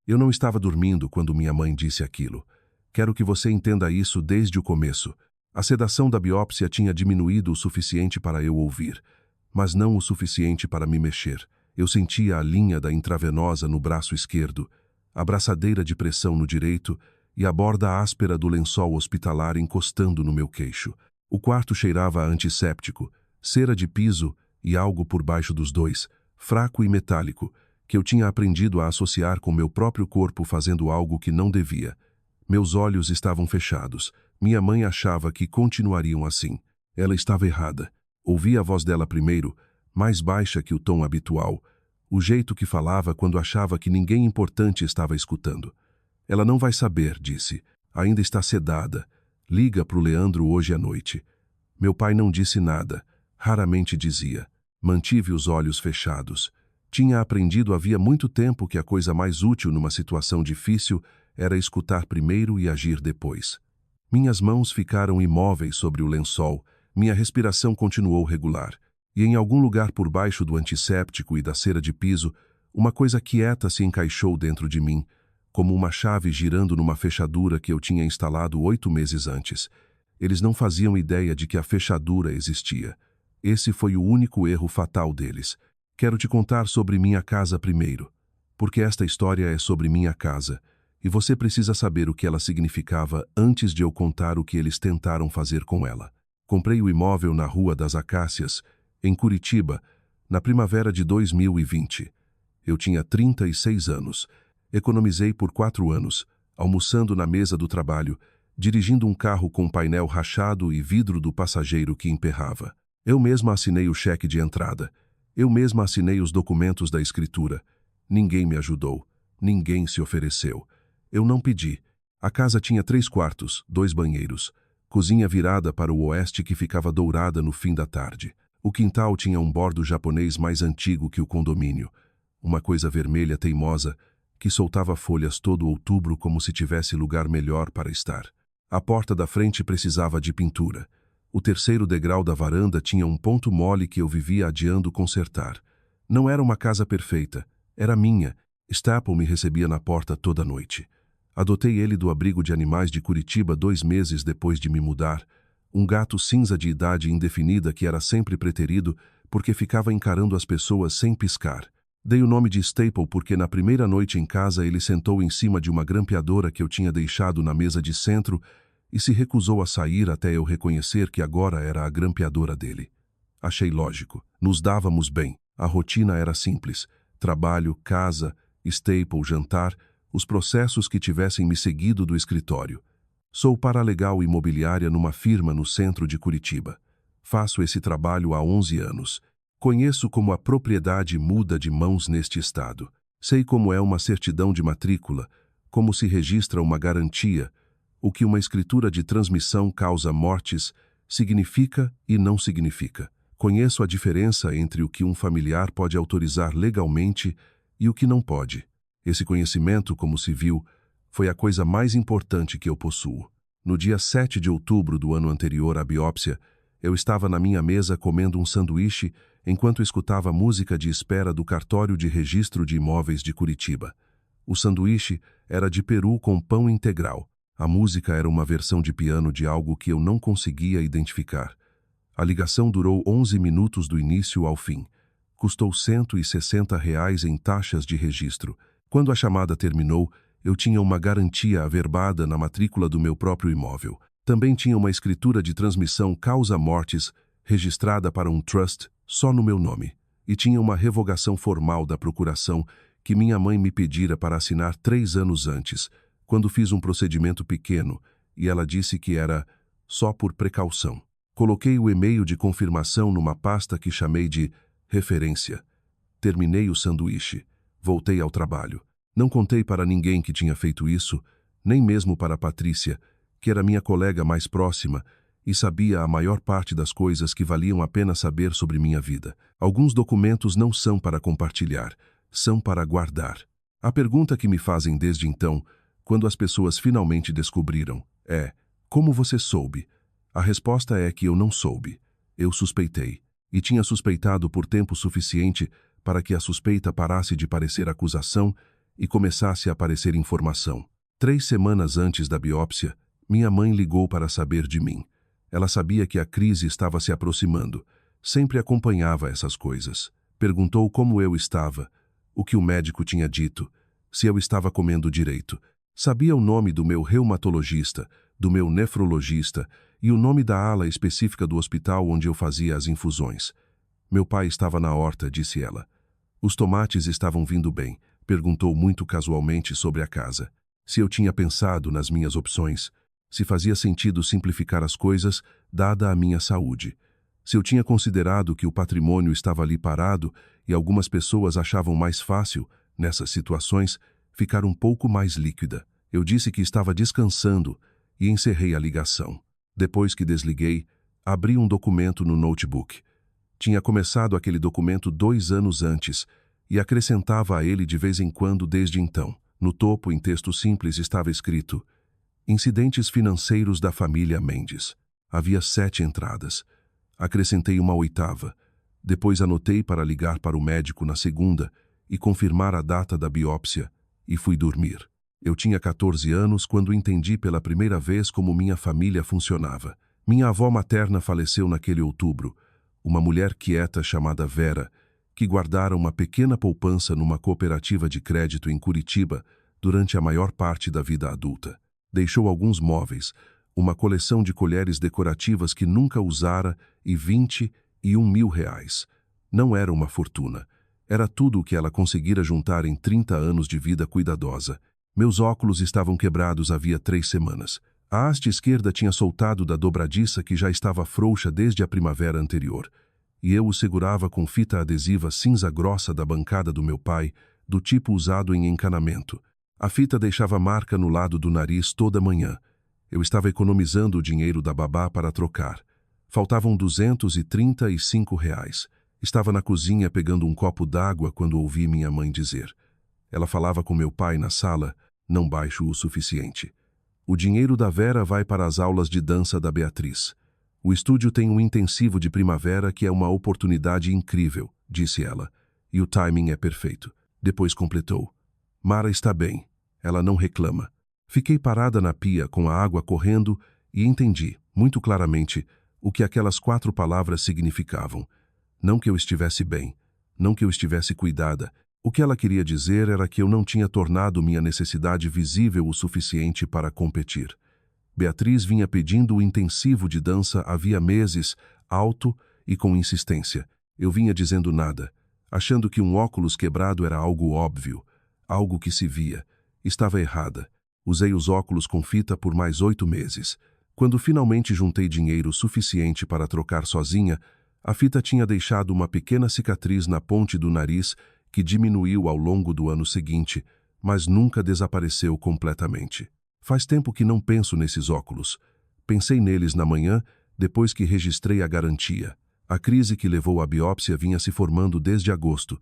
Eu não estava dormindo quando minha mãe disse aquilo. Quero que você entenda isso desde o começo. A sedação da biópsia tinha diminuído o suficiente para eu ouvir, mas não o suficiente para me mexer. Eu sentia a linha da intravenosa no braço esquerdo, a braçadeira de pressão no direito e a borda áspera do lençol hospitalar encostando no meu queixo. O quarto cheirava a antisséptico, cera de piso e algo por baixo dos dois, fraco e metálico, que eu tinha aprendido a associar com meu próprio corpo fazendo algo que não devia. Meus olhos estavam fechados. Minha mãe achava que continuariam assim. Ela estava errada. Ouvi a voz dela primeiro, mais baixa que o tom habitual, o jeito que falava quando achava que ninguém importante estava escutando. Ela não vai saber, disse. Ainda está sedada. Liga pro Leandro hoje à noite. Meu pai não disse nada. Raramente dizia. Mantive os olhos fechados. Tinha aprendido havia muito tempo que a coisa mais útil numa situação difícil era escutar primeiro e agir depois. Minhas mãos ficaram imóveis sobre o lençol, minha respiração continuou regular, e em algum lugar por baixo do antisséptico e da cera de piso, uma coisa quieta se encaixou dentro de mim, como uma chave girando numa fechadura que eu tinha instalado 8 meses antes. Eles não faziam ideia de que a fechadura existia. Esse foi o único erro fatal deles. Quero te contar sobre minha casa primeiro, porque esta história é sobre minha casa, e você precisa saber o que ela significava antes de eu contar o que eles tentaram fazer com ela. Comprei o imóvel na Rua das Acácias, em Curitiba, na primavera de 2020. Eu tinha 36 anos. Economizei por 4 anos, almoçando na mesa do trabalho, dirigindo um carro com painel rachado e vidro do passageiro que emperrava. Eu mesma assinei o cheque de entrada. Eu mesma assinei os documentos da escritura. Ninguém me ajudou. Ninguém se ofereceu. Eu não pedi. A casa tinha 3 quartos, 2 banheiros. Cozinha virada para o oeste que ficava dourada no fim da tarde. O quintal tinha um bordo japonês mais antigo que o condomínio. Uma coisa vermelha teimosa que soltava folhas todo outubro como se tivesse lugar melhor para estar. A porta da frente precisava de pintura. O terceiro degrau da varanda tinha um ponto mole que eu vivia adiando consertar. Não era uma casa perfeita. Era minha. Staple me recebia na porta toda noite. Adotei ele do abrigo de animais de Curitiba 2 meses depois de me mudar. Um gato cinza de idade indefinida que era sempre preterido porque ficava encarando as pessoas sem piscar. Dei o nome de Staple porque na primeira noite em casa ele sentou em cima de uma grampeadora que eu tinha deixado na mesa de centro e se recusou a sair até eu reconhecer que agora era a grampeadora dele. Achei lógico. Nos dávamos bem. A rotina era simples. Trabalho, casa, Staple, jantar, os processos que tivessem me seguido do escritório. Sou paralegal imobiliária numa firma no centro de Curitiba. Faço esse trabalho há 11 anos. Conheço como a propriedade muda de mãos neste estado. Sei como é uma certidão de matrícula, como se registra uma garantia, o que uma escritura de transmissão causa mortes significa e não significa. Conheço a diferença entre o que um familiar pode autorizar legalmente e o que não pode. Esse conhecimento, como se viu, foi a coisa mais importante que eu possuo. No dia 7 de outubro do ano anterior à biópsia, eu estava na minha mesa comendo um sanduíche enquanto escutava a música de espera do cartório de registro de imóveis de Curitiba. O sanduíche era de peru com pão integral. A música era uma versão de piano de algo que eu não conseguia identificar. A ligação durou 11 minutos do início ao fim. Custou R$ 160 em taxas de registro. Quando a chamada terminou, eu tinha uma garantia averbada na matrícula do meu próprio imóvel. Também tinha uma escritura de transmissão causa-mortis registrada para um trust só no meu nome. E tinha uma revogação formal da procuração que minha mãe me pedira para assinar 3 anos antes, quando fiz um procedimento pequeno, e ela disse que era só por precaução. Coloquei o e-mail de confirmação numa pasta que chamei de referência. Terminei o sanduíche. Voltei ao trabalho. Não contei para ninguém que tinha feito isso, nem mesmo para Patrícia, que era minha colega mais próxima e sabia a maior parte das coisas que valiam a pena saber sobre minha vida. Alguns documentos não são para compartilhar, são para guardar. A pergunta que me fazem desde então, quando as pessoas finalmente descobriram, é: como você soube? A resposta é que eu não soube. Eu suspeitei. E tinha suspeitado por tempo suficiente para que a suspeita parasse de parecer acusação e começasse a aparecer informação. 3 semanas antes da biópsia, minha mãe ligou para saber de mim. Ela sabia que a crise estava se aproximando. Sempre acompanhava essas coisas. Perguntou como eu estava, o que o médico tinha dito, se eu estava comendo direito. Sabia o nome do meu reumatologista, do meu nefrologista e o nome da ala específica do hospital onde eu fazia as infusões. Meu pai estava na horta, disse ela. Os tomates estavam vindo bem. Perguntou muito casualmente sobre a casa. Se eu tinha pensado nas minhas opções, se fazia sentido simplificar as coisas, dada a minha saúde. Se eu tinha considerado que o patrimônio estava ali parado e algumas pessoas achavam mais fácil, nessas situações, ficar um pouco mais líquida. Eu disse que estava descansando e encerrei a ligação. Depois que desliguei, abri um documento no notebook. Tinha começado aquele documento 2 anos antes e acrescentava a ele de vez em quando desde então. No topo, em texto simples, estava escrito: Incidentes financeiros da família Mendes. Havia 7 entradas. Acrescentei uma 8ª. Depois anotei para ligar para o médico na segunda e confirmar a data da biópsia, e fui dormir. Eu tinha 14 anos quando entendi pela primeira vez como minha família funcionava. Minha avó materna faleceu naquele outubro. Uma mulher quieta chamada Vera, que guardara uma pequena poupança numa cooperativa de crédito em Curitiba durante a maior parte da vida adulta. Deixou alguns móveis, uma coleção de colheres decorativas que nunca usara e 21 mil reais. Não era uma fortuna. Era tudo o que ela conseguira juntar em 30 anos de vida cuidadosa. Meus óculos estavam quebrados havia 3 semanas. A haste esquerda tinha soltado da dobradiça que já estava frouxa desde a primavera anterior, e eu o segurava com fita adesiva cinza grossa da bancada do meu pai, do tipo usado em encanamento. A fita deixava marca no lado do nariz toda manhã. Eu estava economizando o dinheiro da babá para trocar. Faltavam R$ 235. Estava na cozinha pegando um copo d'água quando ouvi minha mãe dizer. Ela falava com meu pai na sala, não baixo o suficiente. O dinheiro da Vera vai para as aulas de dança da Beatriz. O estúdio tem um intensivo de primavera que é uma oportunidade incrível, disse ela. E o timing é perfeito. Depois completou. Mara está bem. Ela não reclama. Fiquei parada na pia com a água correndo e entendi, muito claramente, o que aquelas 4 palavras significavam. Não que eu estivesse bem, não que eu estivesse cuidada. O que ela queria dizer era que eu não tinha tornado minha necessidade visível o suficiente para competir. Beatriz vinha pedindo o intensivo de dança havia meses, alto e com insistência. Eu vinha dizendo nada, achando que um óculos quebrado era algo óbvio, algo que se via. Estava errada. Usei os óculos com fita por mais 8 meses. Quando finalmente juntei dinheiro suficiente para trocar sozinha, a fita tinha deixado uma pequena cicatriz na ponte do nariz que diminuiu ao longo do ano seguinte, mas nunca desapareceu completamente. Faz tempo que não penso nesses óculos. Pensei neles na manhã, depois que registrei a garantia. A crise que levou à biópsia vinha se formando desde agosto,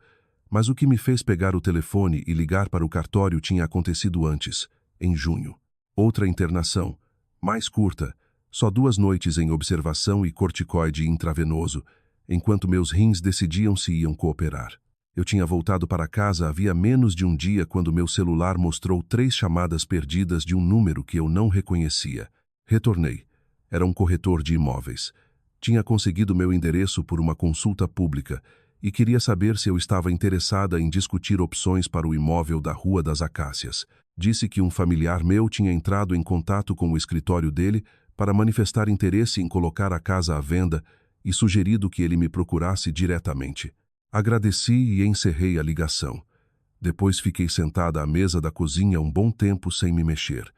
mas o que me fez pegar o telefone e ligar para o cartório tinha acontecido antes, em junho. Outra internação, mais curta, só 2 noites em observação e corticoide intravenoso, enquanto meus rins decidiam se iam cooperar. Eu tinha voltado para casa havia menos de um dia quando meu celular mostrou 3 chamadas perdidas de um número que eu não reconhecia. Retornei. Era um corretor de imóveis. Tinha conseguido meu endereço por uma consulta pública e queria saber se eu estava interessada em discutir opções para o imóvel da Rua das Acácias. Disse que um familiar meu tinha entrado em contato com o escritório dele para manifestar interesse em colocar a casa à venda e sugerido que ele me procurasse diretamente. Agradeci e encerrei a ligação. Depois fiquei sentada à mesa da cozinha um bom tempo sem me mexer.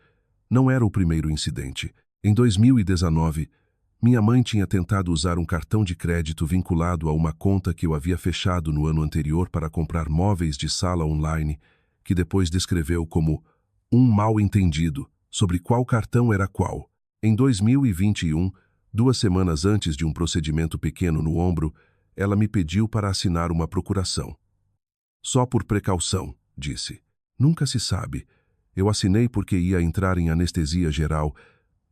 Não era o primeiro incidente. Em 2019, minha mãe tinha tentado usar um cartão de crédito vinculado a uma conta que eu havia fechado no ano anterior para comprar móveis de sala online, que depois descreveu como um mal-entendido sobre qual cartão era qual. Em 2021, 2 semanas antes de um procedimento pequeno no ombro, ela me pediu para assinar uma procuração. Só por precaução, disse. Nunca se sabe. Eu assinei porque ia entrar em anestesia geral.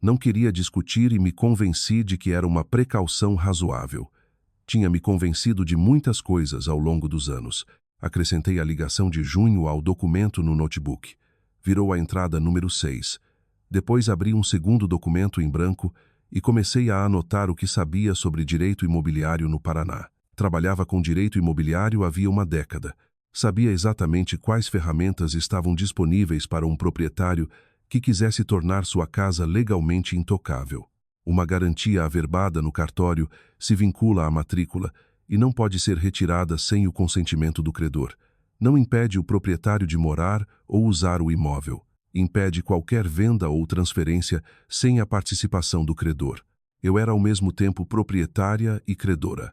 Não queria discutir e me convenci de que era uma precaução razoável. Tinha me convencido de muitas coisas ao longo dos anos. Acrescentei a ligação de junho ao documento no notebook. Virou a entrada número 6. Depois abri um segundo documento em branco e comecei a anotar o que sabia sobre direito imobiliário no Paraná. Trabalhava com direito imobiliário havia uma década. Sabia exatamente quais ferramentas estavam disponíveis para um proprietário que quisesse tornar sua casa legalmente intocável. Uma garantia averbada no cartório se vincula à matrícula e não pode ser retirada sem o consentimento do credor. Não impede o proprietário de morar ou usar o imóvel. Impede qualquer venda ou transferência sem a participação do credor. Eu era ao mesmo tempo proprietária e credora.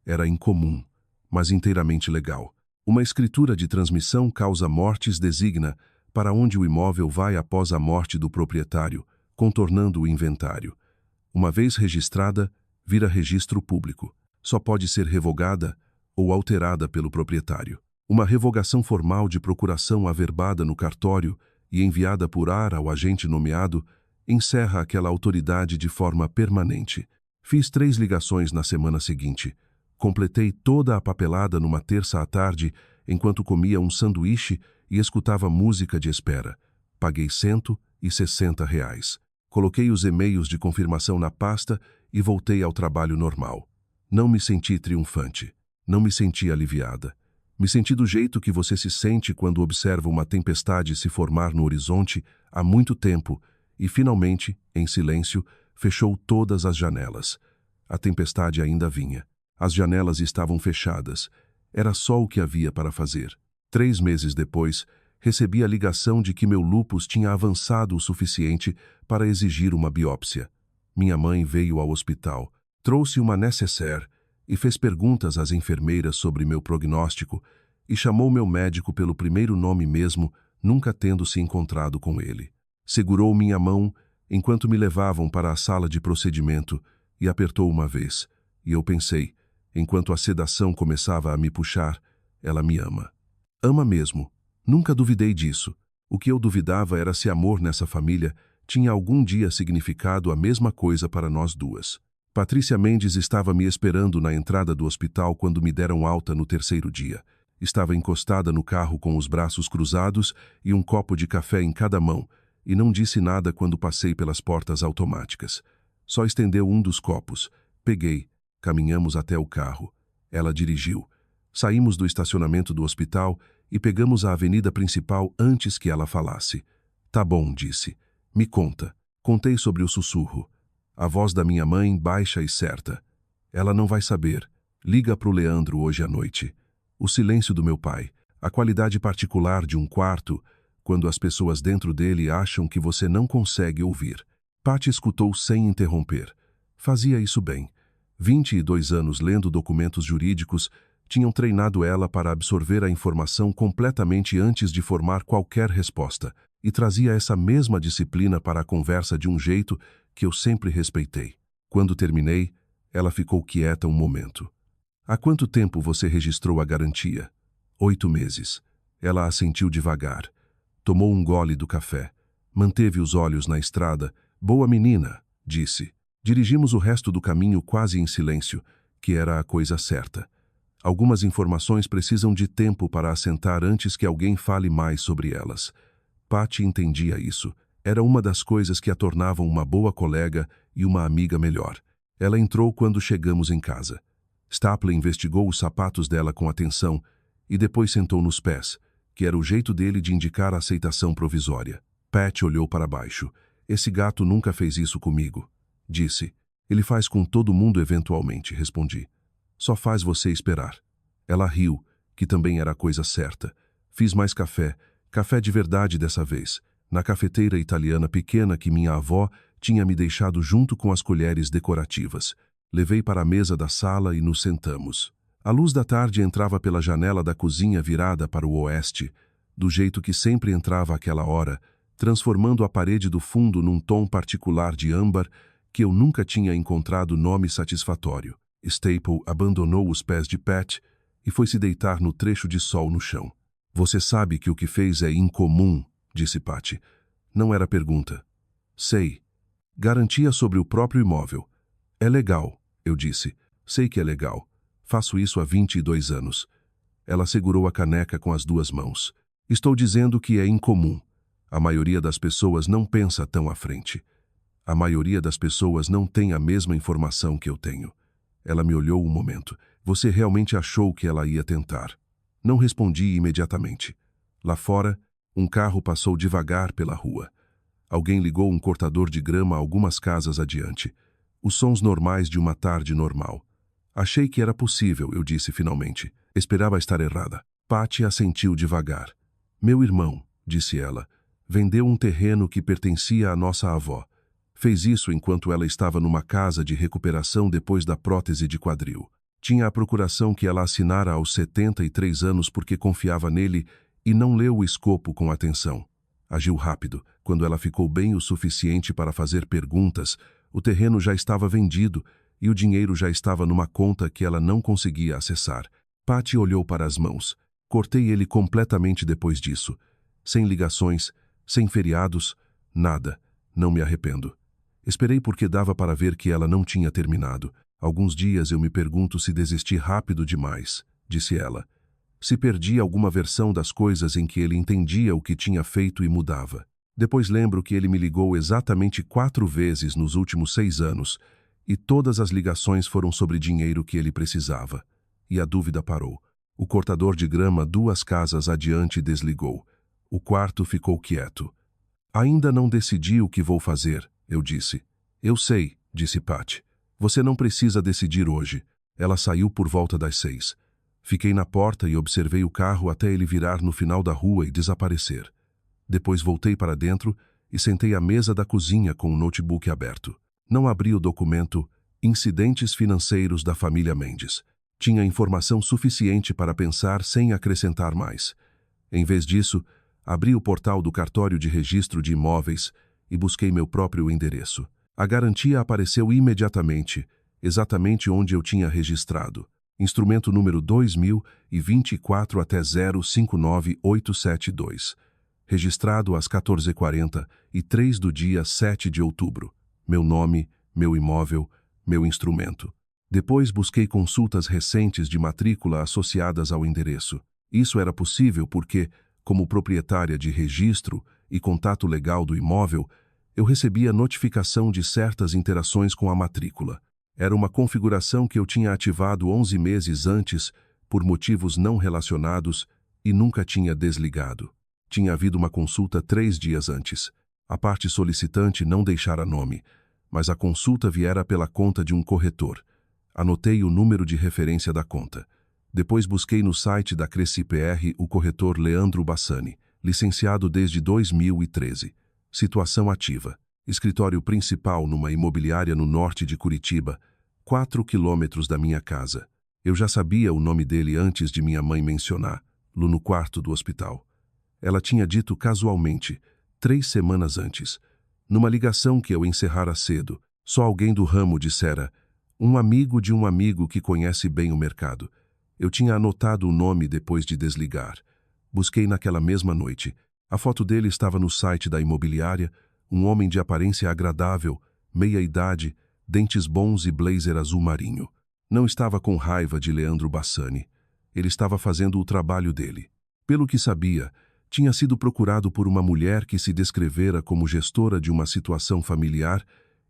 Era incomum, mas inteiramente legal. Uma escritura de transmissão causa mortes designa para onde o imóvel vai após a morte do proprietário, contornando o inventário. Uma vez registrada, vira registro público. Só pode ser revogada ou alterada pelo proprietário. Uma revogação formal de procuração averbada no cartório e enviada por ar ao agente nomeado encerra aquela autoridade de forma permanente. Fiz 3 ligações na semana seguinte. Completei toda a papelada numa terça à tarde, enquanto comia um sanduíche e escutava música de espera. Paguei R$ 160. Coloquei os e-mails de confirmação na pasta e voltei ao trabalho normal. Não me senti triunfante. Não me senti aliviada. Me senti do jeito que você se sente quando observa uma tempestade se formar no horizonte há muito tempo e, finalmente, em silêncio, fechou todas as janelas. A tempestade ainda vinha. As janelas estavam fechadas. Era só o que havia para fazer. 3 meses depois, recebi a ligação de que meu lúpus tinha avançado o suficiente para exigir uma biópsia. Minha mãe veio ao hospital, trouxe uma nécessaire e fez perguntas às enfermeiras sobre meu prognóstico e chamou meu médico pelo primeiro nome mesmo, nunca tendo se encontrado com ele. Segurou minha mão enquanto me levavam para a sala de procedimento e apertou uma vez. E eu pensei, enquanto a sedação começava a me puxar, ela me ama. Ama mesmo. Nunca duvidei disso. O que eu duvidava era se amor nessa família tinha algum dia significado a mesma coisa para nós duas. Patrícia Mendes estava me esperando na entrada do hospital quando me deram alta no 3º dia. Estava encostada no carro com os braços cruzados e um copo de café em cada mão, e não disse nada quando passei pelas portas automáticas. Só estendeu um dos copos. Peguei. Caminhamos até o carro. Ela dirigiu. Saímos do estacionamento do hospital e pegamos a avenida principal antes que ela falasse. Tá bom, disse. Me conta. Contei sobre o sussurro. A voz da minha mãe, baixa e certa. Ela não vai saber. Liga pro Leandro hoje à noite. O silêncio do meu pai. A qualidade particular de um quarto, quando as pessoas dentro dele acham que você não consegue ouvir. Patty escutou sem interromper. Fazia isso bem. 22 anos lendo documentos jurídicos tinham treinado ela para absorver a informação completamente antes de formar qualquer resposta, e trazia essa mesma disciplina para a conversa de um jeito que eu sempre respeitei. Quando terminei, ela ficou quieta um momento. Há quanto tempo você registrou a garantia? 8 meses. Ela assentiu devagar. Tomou um gole do café. Manteve os olhos na estrada. Boa menina, disse. Dirigimos o resto do caminho quase em silêncio, que era a coisa certa. Algumas informações precisam de tempo para assentar antes que alguém fale mais sobre elas. Patty entendia isso. Era uma das coisas que a tornavam uma boa colega e uma amiga melhor. Ela entrou quando chegamos em casa. Stapler investigou os sapatos dela com atenção e depois sentou nos pés, que era o jeito dele de indicar a aceitação provisória. Pat olhou para baixo. Esse gato nunca fez isso comigo, disse. Ele faz com todo mundo eventualmente, respondi. Só faz você esperar. Ela riu, que também era a coisa certa. Fiz mais café de verdade dessa vez, na cafeteira italiana pequena que minha avó tinha me deixado junto com as colheres decorativas. Levei para a mesa da sala e nos sentamos. A luz da tarde entrava pela janela da cozinha virada para o oeste, do jeito que sempre entrava àquela hora, transformando a parede do fundo num tom particular de âmbar que eu nunca tinha encontrado nome satisfatório. Staple abandonou os pés de Pat e foi se deitar no trecho de sol no chão. Você sabe que o que fez é incomum, disse Patty. Não era pergunta. Sei. Garantia sobre o próprio imóvel. É legal, eu disse. Sei que é legal. Faço isso há 22 anos. Ela segurou a caneca com as duas mãos. Estou dizendo que é incomum. A maioria das pessoas não pensa tão à frente. A maioria das pessoas não tem a mesma informação que eu tenho. Ela me olhou um momento. Você realmente achou que ela ia tentar? Não respondi imediatamente. Lá fora, um carro passou devagar pela rua. Alguém ligou um cortador de grama algumas casas adiante. Os sons normais de uma tarde normal. Achei que era possível, eu disse finalmente. Esperava estar errada. Patty assentiu devagar. Meu irmão, disse ela, vendeu um terreno que pertencia à nossa avó. Fez isso enquanto ela estava numa casa de recuperação depois da prótese de quadril. Tinha a procuração que ela assinara aos 73 anos porque confiava nele e não leu o escopo com atenção. Agiu rápido. Quando ela ficou bem o suficiente para fazer perguntas, o terreno já estava vendido e o dinheiro já estava numa conta que ela não conseguia acessar. Patty olhou para as mãos. Cortei ele completamente depois disso. Sem ligações, sem feriados, nada. Não me arrependo. Esperei porque dava para ver que ela não tinha terminado. Alguns dias eu me pergunto se desisti rápido demais, disse ela. Se perdi alguma versão das coisas em que ele entendia o que tinha feito e mudava. Depois lembro que ele me ligou exatamente 4 vezes nos últimos 6 anos, e todas as ligações foram sobre dinheiro que ele precisava. E a dúvida parou. O cortador de grama 2 casas adiante desligou. O quarto ficou quieto. Ainda não decidi o que vou fazer, eu disse. Eu sei, disse Patty. Você não precisa decidir hoje. Ela saiu por volta das 6. Fiquei na porta e observei o carro até ele virar no final da rua e desaparecer. Depois voltei para dentro e sentei à mesa da cozinha com o notebook aberto. Não abri o documento Incidentes Financeiros da Família Mendes. Tinha informação suficiente para pensar sem acrescentar mais. Em vez disso, abri o portal do cartório de registro de imóveis e busquei meu próprio endereço. A garantia apareceu imediatamente, exatamente onde eu tinha registrado. Instrumento número 2024 até 059872. Registrado às 14h43 do dia 7 de outubro. Meu nome, meu imóvel, meu instrumento. Depois busquei consultas recentes de matrícula associadas ao endereço. Isso era possível porque, como proprietária de registro e contato legal do imóvel, eu recebia notificação de certas interações com a matrícula. Era uma configuração que eu tinha ativado 11 meses antes, por motivos não relacionados, e nunca tinha desligado. Tinha havido uma consulta 3 dias antes. A parte solicitante não deixara nome, mas a consulta viera pela conta de um corretor. Anotei o número de referência da conta. Depois busquei no site da Crescipr o corretor Leandro Bassani, licenciado desde 2013. Situação ativa. Escritório principal numa imobiliária no norte de Curitiba, 4 quilômetros da minha casa. Eu já sabia o nome dele antes de minha mãe mencionar, no quarto do hospital. Ela tinha dito casualmente, 3 semanas antes. Numa ligação que eu encerrara cedo, só alguém do ramo dissera, um amigo de um amigo que conhece bem o mercado. Eu tinha anotado o nome depois de desligar. Busquei naquela mesma noite. A foto dele estava no site da imobiliária, um homem de aparência agradável, meia-idade, dentes bons e blazer azul marinho. Não estava com raiva de Leandro Bassani. Ele estava fazendo o trabalho dele. Pelo que sabia, tinha sido procurado por uma mulher que se descrevera como gestora de uma situação familiar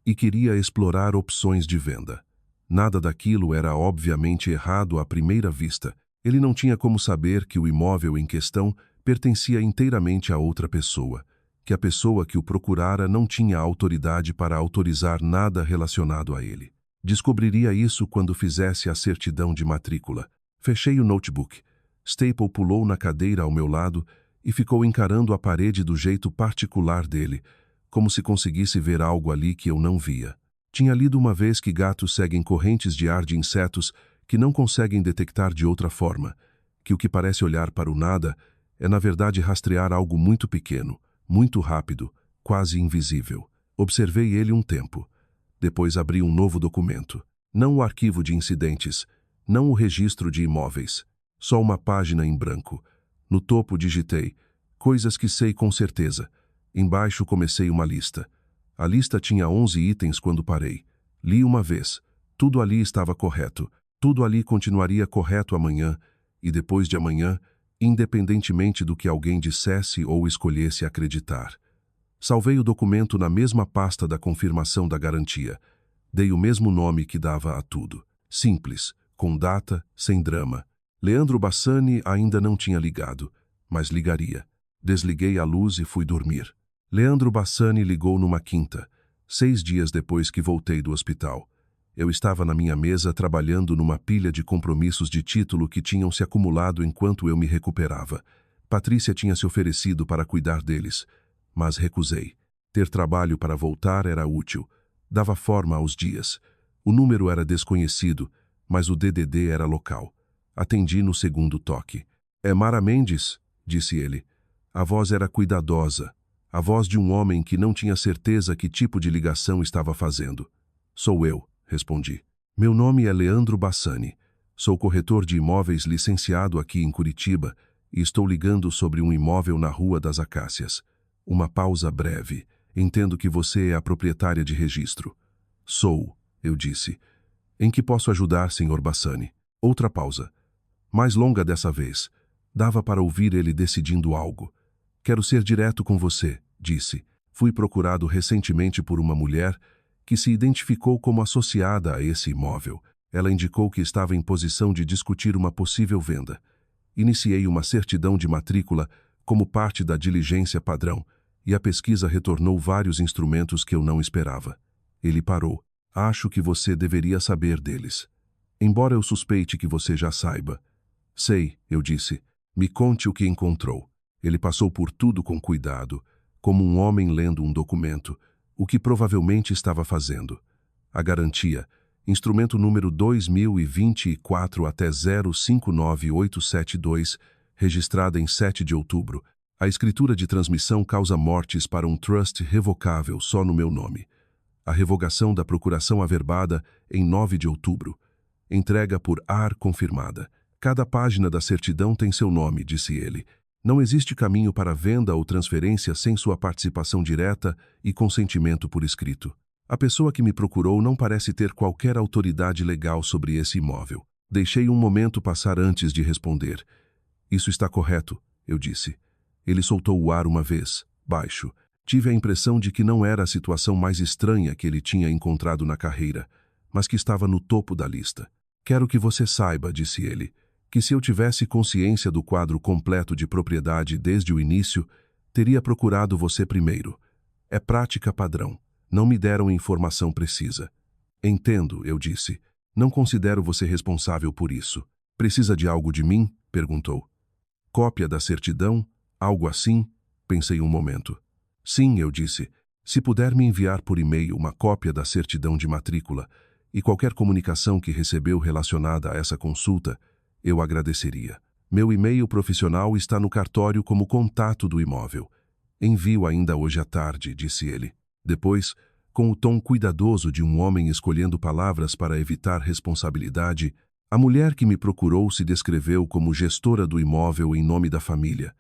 e queria explorar opções de venda. Nada daquilo era obviamente errado à primeira vista. Ele não tinha como saber que o imóvel em questão pertencia inteiramente a outra pessoa, que a pessoa que o procurara não tinha autoridade para autorizar nada relacionado a ele. Descobriria isso quando fizesse a certidão de matrícula. Fechei o notebook. Staple pulou na cadeira ao meu lado e ficou encarando a parede do jeito particular dele, como se conseguisse ver algo ali que eu não via. Tinha lido uma vez que gatos seguem correntes de ar de insetos que não conseguem detectar de outra forma, que o que parece olhar para o nada é na verdade rastrear algo muito pequeno, muito rápido, quase invisível. Observei ele um tempo. Depois abri um novo documento. Não o arquivo de incidentes, não o registro de imóveis. Só uma página em branco. No topo digitei, coisas que sei com certeza. Embaixo comecei uma lista. A lista tinha 11 itens quando parei. Li uma vez. Tudo ali estava correto. Tudo ali continuaria correto amanhã. e depois de amanhã, independentemente do que alguém dissesse ou escolhesse acreditar. Salvei o documento na mesma pasta da confirmação da garantia. Dei o mesmo nome que dava a tudo. Simples, com data, sem drama. Leandro Bassani ainda não tinha ligado, mas ligaria. Desliguei a luz e fui dormir. Leandro Bassani ligou numa quinta, 6 dias depois que voltei do hospital. Eu estava na minha mesa trabalhando numa pilha de compromissos de título que tinham se acumulado enquanto eu me recuperava. Patrícia tinha se oferecido para cuidar deles, mas recusei. Ter trabalho para voltar era útil. Dava forma aos dias. O número era desconhecido, mas o DDD era local. Atendi no segundo toque. "É Mara Mendes?", disse ele. A voz era cuidadosa. A voz de um homem que não tinha certeza que tipo de ligação estava fazendo. "Sou eu", respondi. "Meu nome é Leandro Bassani. Sou corretor de imóveis licenciado aqui em Curitiba e estou ligando sobre um imóvel na Rua das Acácias." Uma pausa breve. "Entendo que você é a proprietária de registro." "Sou", eu disse. "Em que posso ajudar, Sr. Bassani?" Outra pausa. Mais longa dessa vez. Dava para ouvir ele decidindo algo. "Quero ser direto com você", disse. "Fui procurado recentemente por uma mulher que se identificou como associada a esse imóvel. Ela indicou que estava em posição de discutir uma possível venda. Iniciei uma certidão de matrícula como parte da diligência padrão, e a pesquisa retornou vários instrumentos que eu não esperava." Ele parou. "Acho que você deveria saber deles. Embora eu suspeite que você já saiba." "Sei", eu disse. "Me conte o que encontrou." Ele passou por tudo com cuidado, como um homem lendo um documento, o que provavelmente estava fazendo. A garantia, instrumento número 2024 até 059872, registrada em 7 de outubro. A escritura de transmissão causa mortes para um trust revocável só no meu nome. A revogação da procuração averbada em 9 de outubro. Entrega por AR confirmada. Cada página da certidão tem seu nome, disse ele. Não existe caminho para venda ou transferência sem sua participação direta e consentimento por escrito. A pessoa que me procurou não parece ter qualquer autoridade legal sobre esse imóvel. Deixei um momento passar antes de responder. "Isso está correto", eu disse. Ele soltou o ar uma vez, baixo. Tive a impressão de que não era a situação mais estranha que ele tinha encontrado na carreira, mas que estava no topo da lista. "Quero que você saiba", disse ele, "que se eu tivesse consciência do quadro completo de propriedade desde o início, teria procurado você primeiro. É prática padrão. Não me deram informação precisa." "Entendo", eu disse. "Não considero você responsável por isso." "Precisa de algo de mim?", perguntou. "Cópia da certidão? Algo assim?", pensei um momento. "Sim", eu disse. "Se puder me enviar por e-mail uma cópia da certidão de matrícula e qualquer comunicação que recebeu relacionada a essa consulta, eu agradeceria. Meu e-mail profissional está no cartório como contato do imóvel. Envio ainda hoje à tarde", disse ele. Depois, com o tom cuidadoso de um homem escolhendo palavras para evitar responsabilidade, a mulher que me procurou se descreveu como gestora do imóvel em nome da família.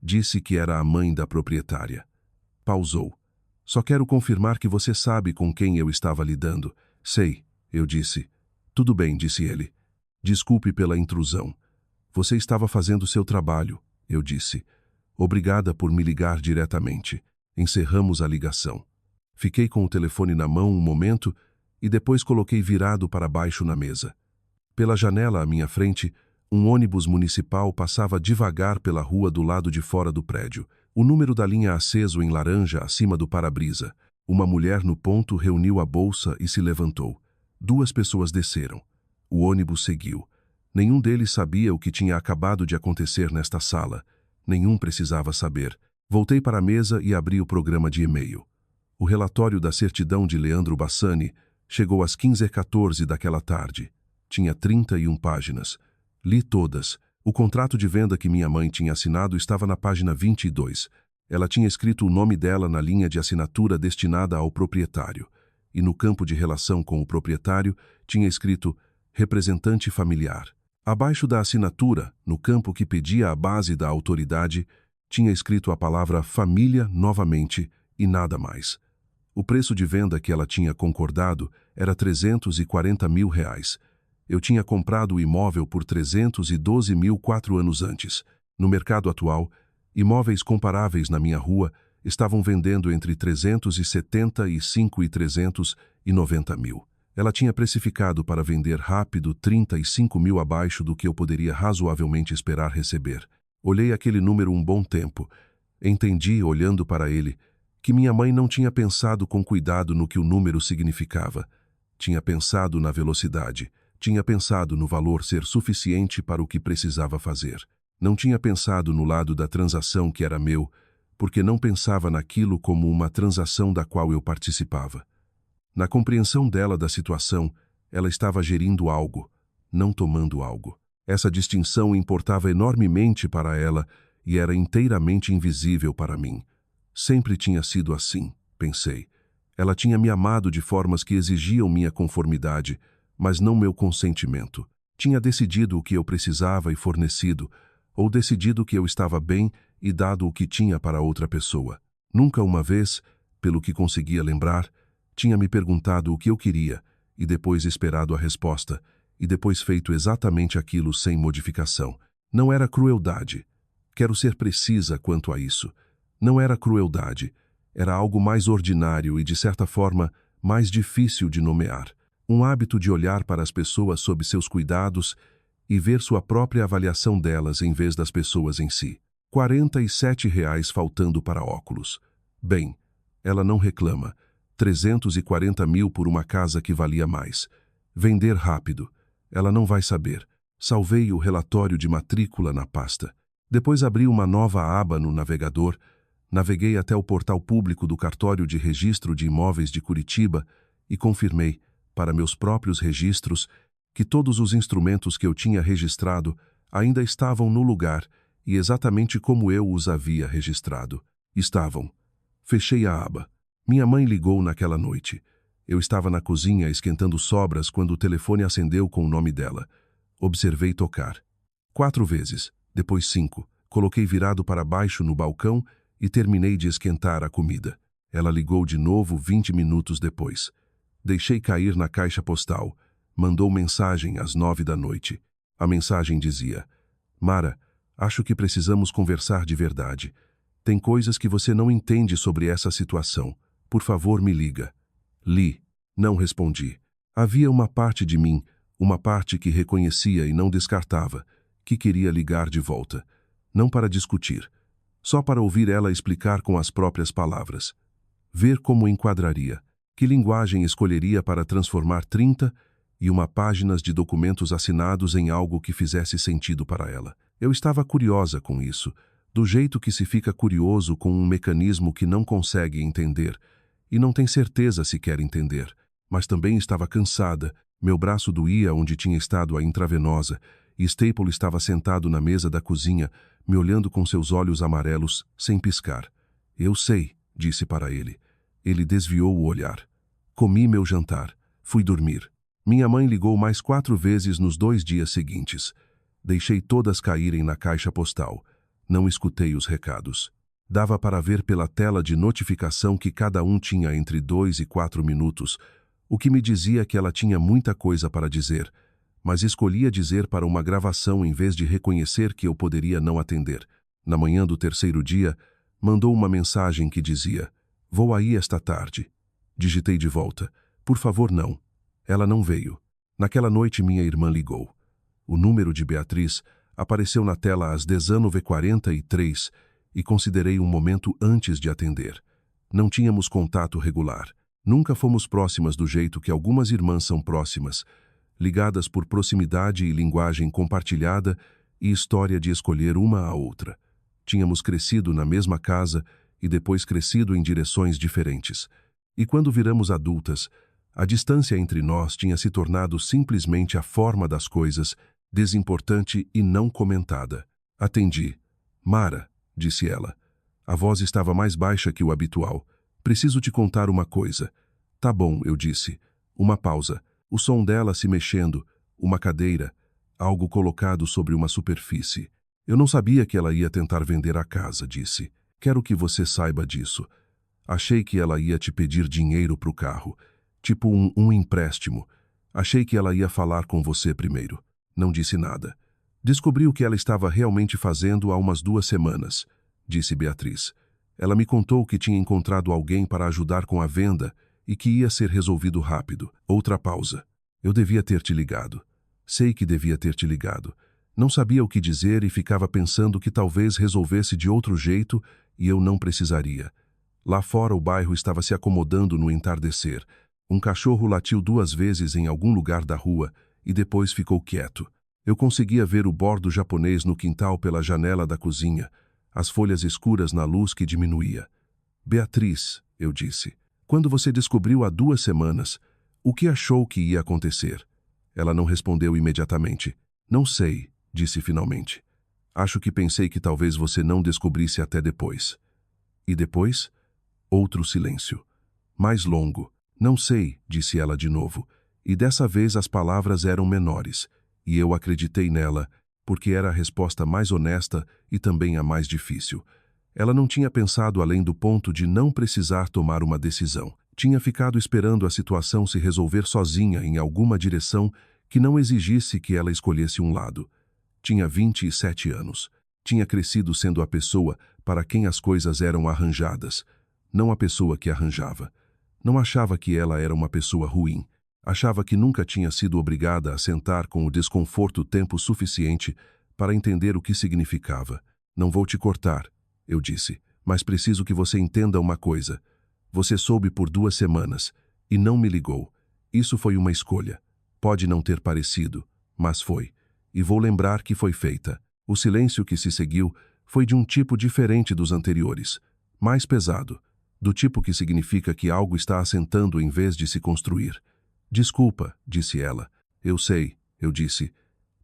Disse que era a mãe da proprietária. Pausou. "Só quero confirmar que você sabe com quem eu estava lidando." "Sei", eu disse. "Tudo bem", disse ele. "Desculpe pela intrusão. Você estava fazendo seu trabalho", eu disse. "Obrigada por me ligar diretamente." Encerramos a ligação. Fiquei com o telefone na mão um momento e depois coloquei virado para baixo na mesa. Pela janela à minha frente, um ônibus municipal passava devagar pela rua do lado de fora do prédio. O número da linha aceso em laranja acima do para-brisa. Uma mulher no ponto reuniu a bolsa e se levantou. 2 pessoas desceram. O ônibus seguiu. Nenhum deles sabia o que tinha acabado de acontecer nesta sala. Nenhum precisava saber. Voltei para a mesa e abri o programa de e-mail. O relatório da certidão de Leandro Bassani chegou às 15h14 daquela tarde. Tinha 31 páginas. Li todas. O contrato de venda que minha mãe tinha assinado estava na página 22. Ela tinha escrito o nome dela na linha de assinatura destinada ao proprietário. E no campo de relação com o proprietário, tinha escrito representante familiar. Abaixo da assinatura, no campo que pedia a base da autoridade, tinha escrito a palavra família novamente e nada mais. O preço de venda que ela tinha concordado era R$ 340 mil. Eu tinha comprado o imóvel por 312 mil 4 anos antes. No mercado atual, imóveis comparáveis na minha rua estavam vendendo entre 375 e 390 mil. Ela tinha precificado para vender rápido 35 mil abaixo do que eu poderia razoavelmente esperar receber. Olhei aquele número um bom tempo. Entendi, olhando para ele, que minha mãe não tinha pensado com cuidado no que o número significava. Tinha pensado na velocidade. Tinha pensado no valor ser suficiente para o que precisava fazer. Não tinha pensado no lado da transação que era meu, porque não pensava naquilo como uma transação da qual eu participava. Na compreensão dela da situação, ela estava gerindo algo, não tomando algo. Essa distinção importava enormemente para ela e era inteiramente invisível para mim. Sempre tinha sido assim, pensei. Ela tinha me amado de formas que exigiam minha conformidade, mas não meu consentimento. Tinha decidido o que eu precisava e fornecido, ou decidido que eu estava bem e dado o que tinha para outra pessoa. Nunca uma vez, pelo que conseguia lembrar, tinha me perguntado o que eu queria, e depois esperado a resposta, e depois feito exatamente aquilo sem modificação. Não era crueldade. Quero ser precisa quanto a isso. Não era crueldade. Era algo mais ordinário e, de certa forma, mais difícil de nomear. Um hábito de olhar para as pessoas sob seus cuidados e ver sua própria avaliação delas em vez das pessoas em si. R$ 47 faltando para óculos. Bem, ela não reclama. 340 mil por uma casa que valia mais. Vender rápido. Ela não vai saber. Salvei o relatório de matrícula na pasta. Depois abri uma nova aba no navegador. Naveguei até o portal público do Cartório de Registro de Imóveis de Curitiba e confirmei, para meus próprios registros, que todos os instrumentos que eu tinha registrado ainda estavam no lugar e exatamente como eu os havia registrado. Estavam. Fechei a aba. Minha mãe ligou naquela noite. Eu estava na cozinha esquentando sobras quando o telefone acendeu com o nome dela. Observei tocar. 4 vezes, depois 5. Coloquei virado para baixo no balcão e terminei de esquentar a comida. Ela ligou de novo 20 minutos depois. Deixei cair na caixa postal. Mandou mensagem às 9 da noite. A mensagem dizia: Mara, acho que precisamos conversar de verdade. Tem coisas que você não entende sobre essa situação. Por favor, me liga. Li. Não respondi. Havia uma parte de mim, uma parte que reconhecia e não descartava, que queria ligar de volta. Não para discutir, só para ouvir ela explicar com as próprias palavras. Ver como enquadraria, que linguagem escolheria para transformar 31 páginas de documentos assinados em algo que fizesse sentido para ela. Eu estava curiosa com isso, do jeito que se fica curioso com um mecanismo que não consegue entender, e não tem certeza se quer entender. Mas também estava cansada, meu braço doía onde tinha estado a intravenosa, e Staple estava sentado na mesa da cozinha, me olhando com seus olhos amarelos, sem piscar. Eu sei, disse para ele. Ele desviou o olhar. Comi meu jantar. Fui dormir. Minha mãe ligou mais 4 vezes nos 2 dias seguintes. Deixei todas caírem na caixa postal. Não escutei os recados. Dava para ver pela tela de notificação que cada um tinha entre 2 e 4 minutos, o que me dizia que ela tinha muita coisa para dizer, mas escolhia dizer para uma gravação em vez de reconhecer que eu poderia não atender. Na manhã do 3º dia, mandou uma mensagem que dizia: Vou aí esta tarde. Digitei de volta: Por favor, não. Ela não veio. Naquela noite minha irmã ligou. O número de Beatriz apareceu na tela às 19h43 e considerei um momento antes de atender. Não tínhamos contato regular. Nunca fomos próximas do jeito que algumas irmãs são próximas, ligadas por proximidade e linguagem compartilhada e história de escolher uma a outra. Tínhamos crescido na mesma casa e depois crescido em direções diferentes. E quando viramos adultas, a distância entre nós tinha se tornado simplesmente a forma das coisas, desimportante e não comentada. Atendi. Mara, disse ela. A voz estava mais baixa que o habitual. Preciso te contar uma coisa. Tá bom, eu disse. Uma pausa. O som dela se mexendo, uma cadeira, algo colocado sobre uma superfície. Eu não sabia que ela ia tentar vender a casa, disse. Quero que você saiba disso. Achei que ela ia te pedir dinheiro pro carro, tipo um empréstimo. Achei que ela ia falar com você primeiro. Não disse nada. Descobri o que ela estava realmente fazendo há umas 2 semanas, disse Beatriz. Ela me contou que tinha encontrado alguém para ajudar com a venda e que ia ser resolvido rápido. Outra pausa. Eu devia ter te ligado. Sei que devia ter te ligado. Não sabia o que dizer e ficava pensando que talvez resolvesse de outro jeito e eu não precisaria. Lá fora o bairro estava se acomodando no entardecer. Um cachorro latiu 2 vezes em algum lugar da rua e depois ficou quieto. Eu conseguia ver o bordo japonês no quintal pela janela da cozinha, as folhas escuras na luz que diminuía. Beatriz, eu disse, quando você descobriu há 2 semanas, o que achou que ia acontecer? Ela não respondeu imediatamente. Não sei, disse finalmente. Acho que pensei que talvez você não descobrisse até depois. E depois? Outro silêncio. Mais longo. Não sei, disse ela de novo, e dessa vez as palavras eram menores, e eu acreditei nela, porque era a resposta mais honesta e também a mais difícil. Ela não tinha pensado além do ponto de não precisar tomar uma decisão. Tinha ficado esperando a situação se resolver sozinha em alguma direção que não exigisse que ela escolhesse um lado. Tinha 27 anos. Tinha crescido sendo a pessoa para quem as coisas eram arranjadas, não a pessoa que arranjava. Não achava que ela era uma pessoa ruim. Achava que nunca tinha sido obrigada a sentar com o desconforto tempo suficiente para entender o que significava. Não vou te cortar, eu disse, mas preciso que você entenda uma coisa. Você soube por 2 semanas e não me ligou. Isso foi uma escolha. Pode não ter parecido, mas foi. E vou lembrar que foi feita. O silêncio que se seguiu foi de um tipo diferente dos anteriores, mais pesado, do tipo que significa que algo está assentando em vez de se construir. Desculpa, disse ela. Eu sei, eu disse.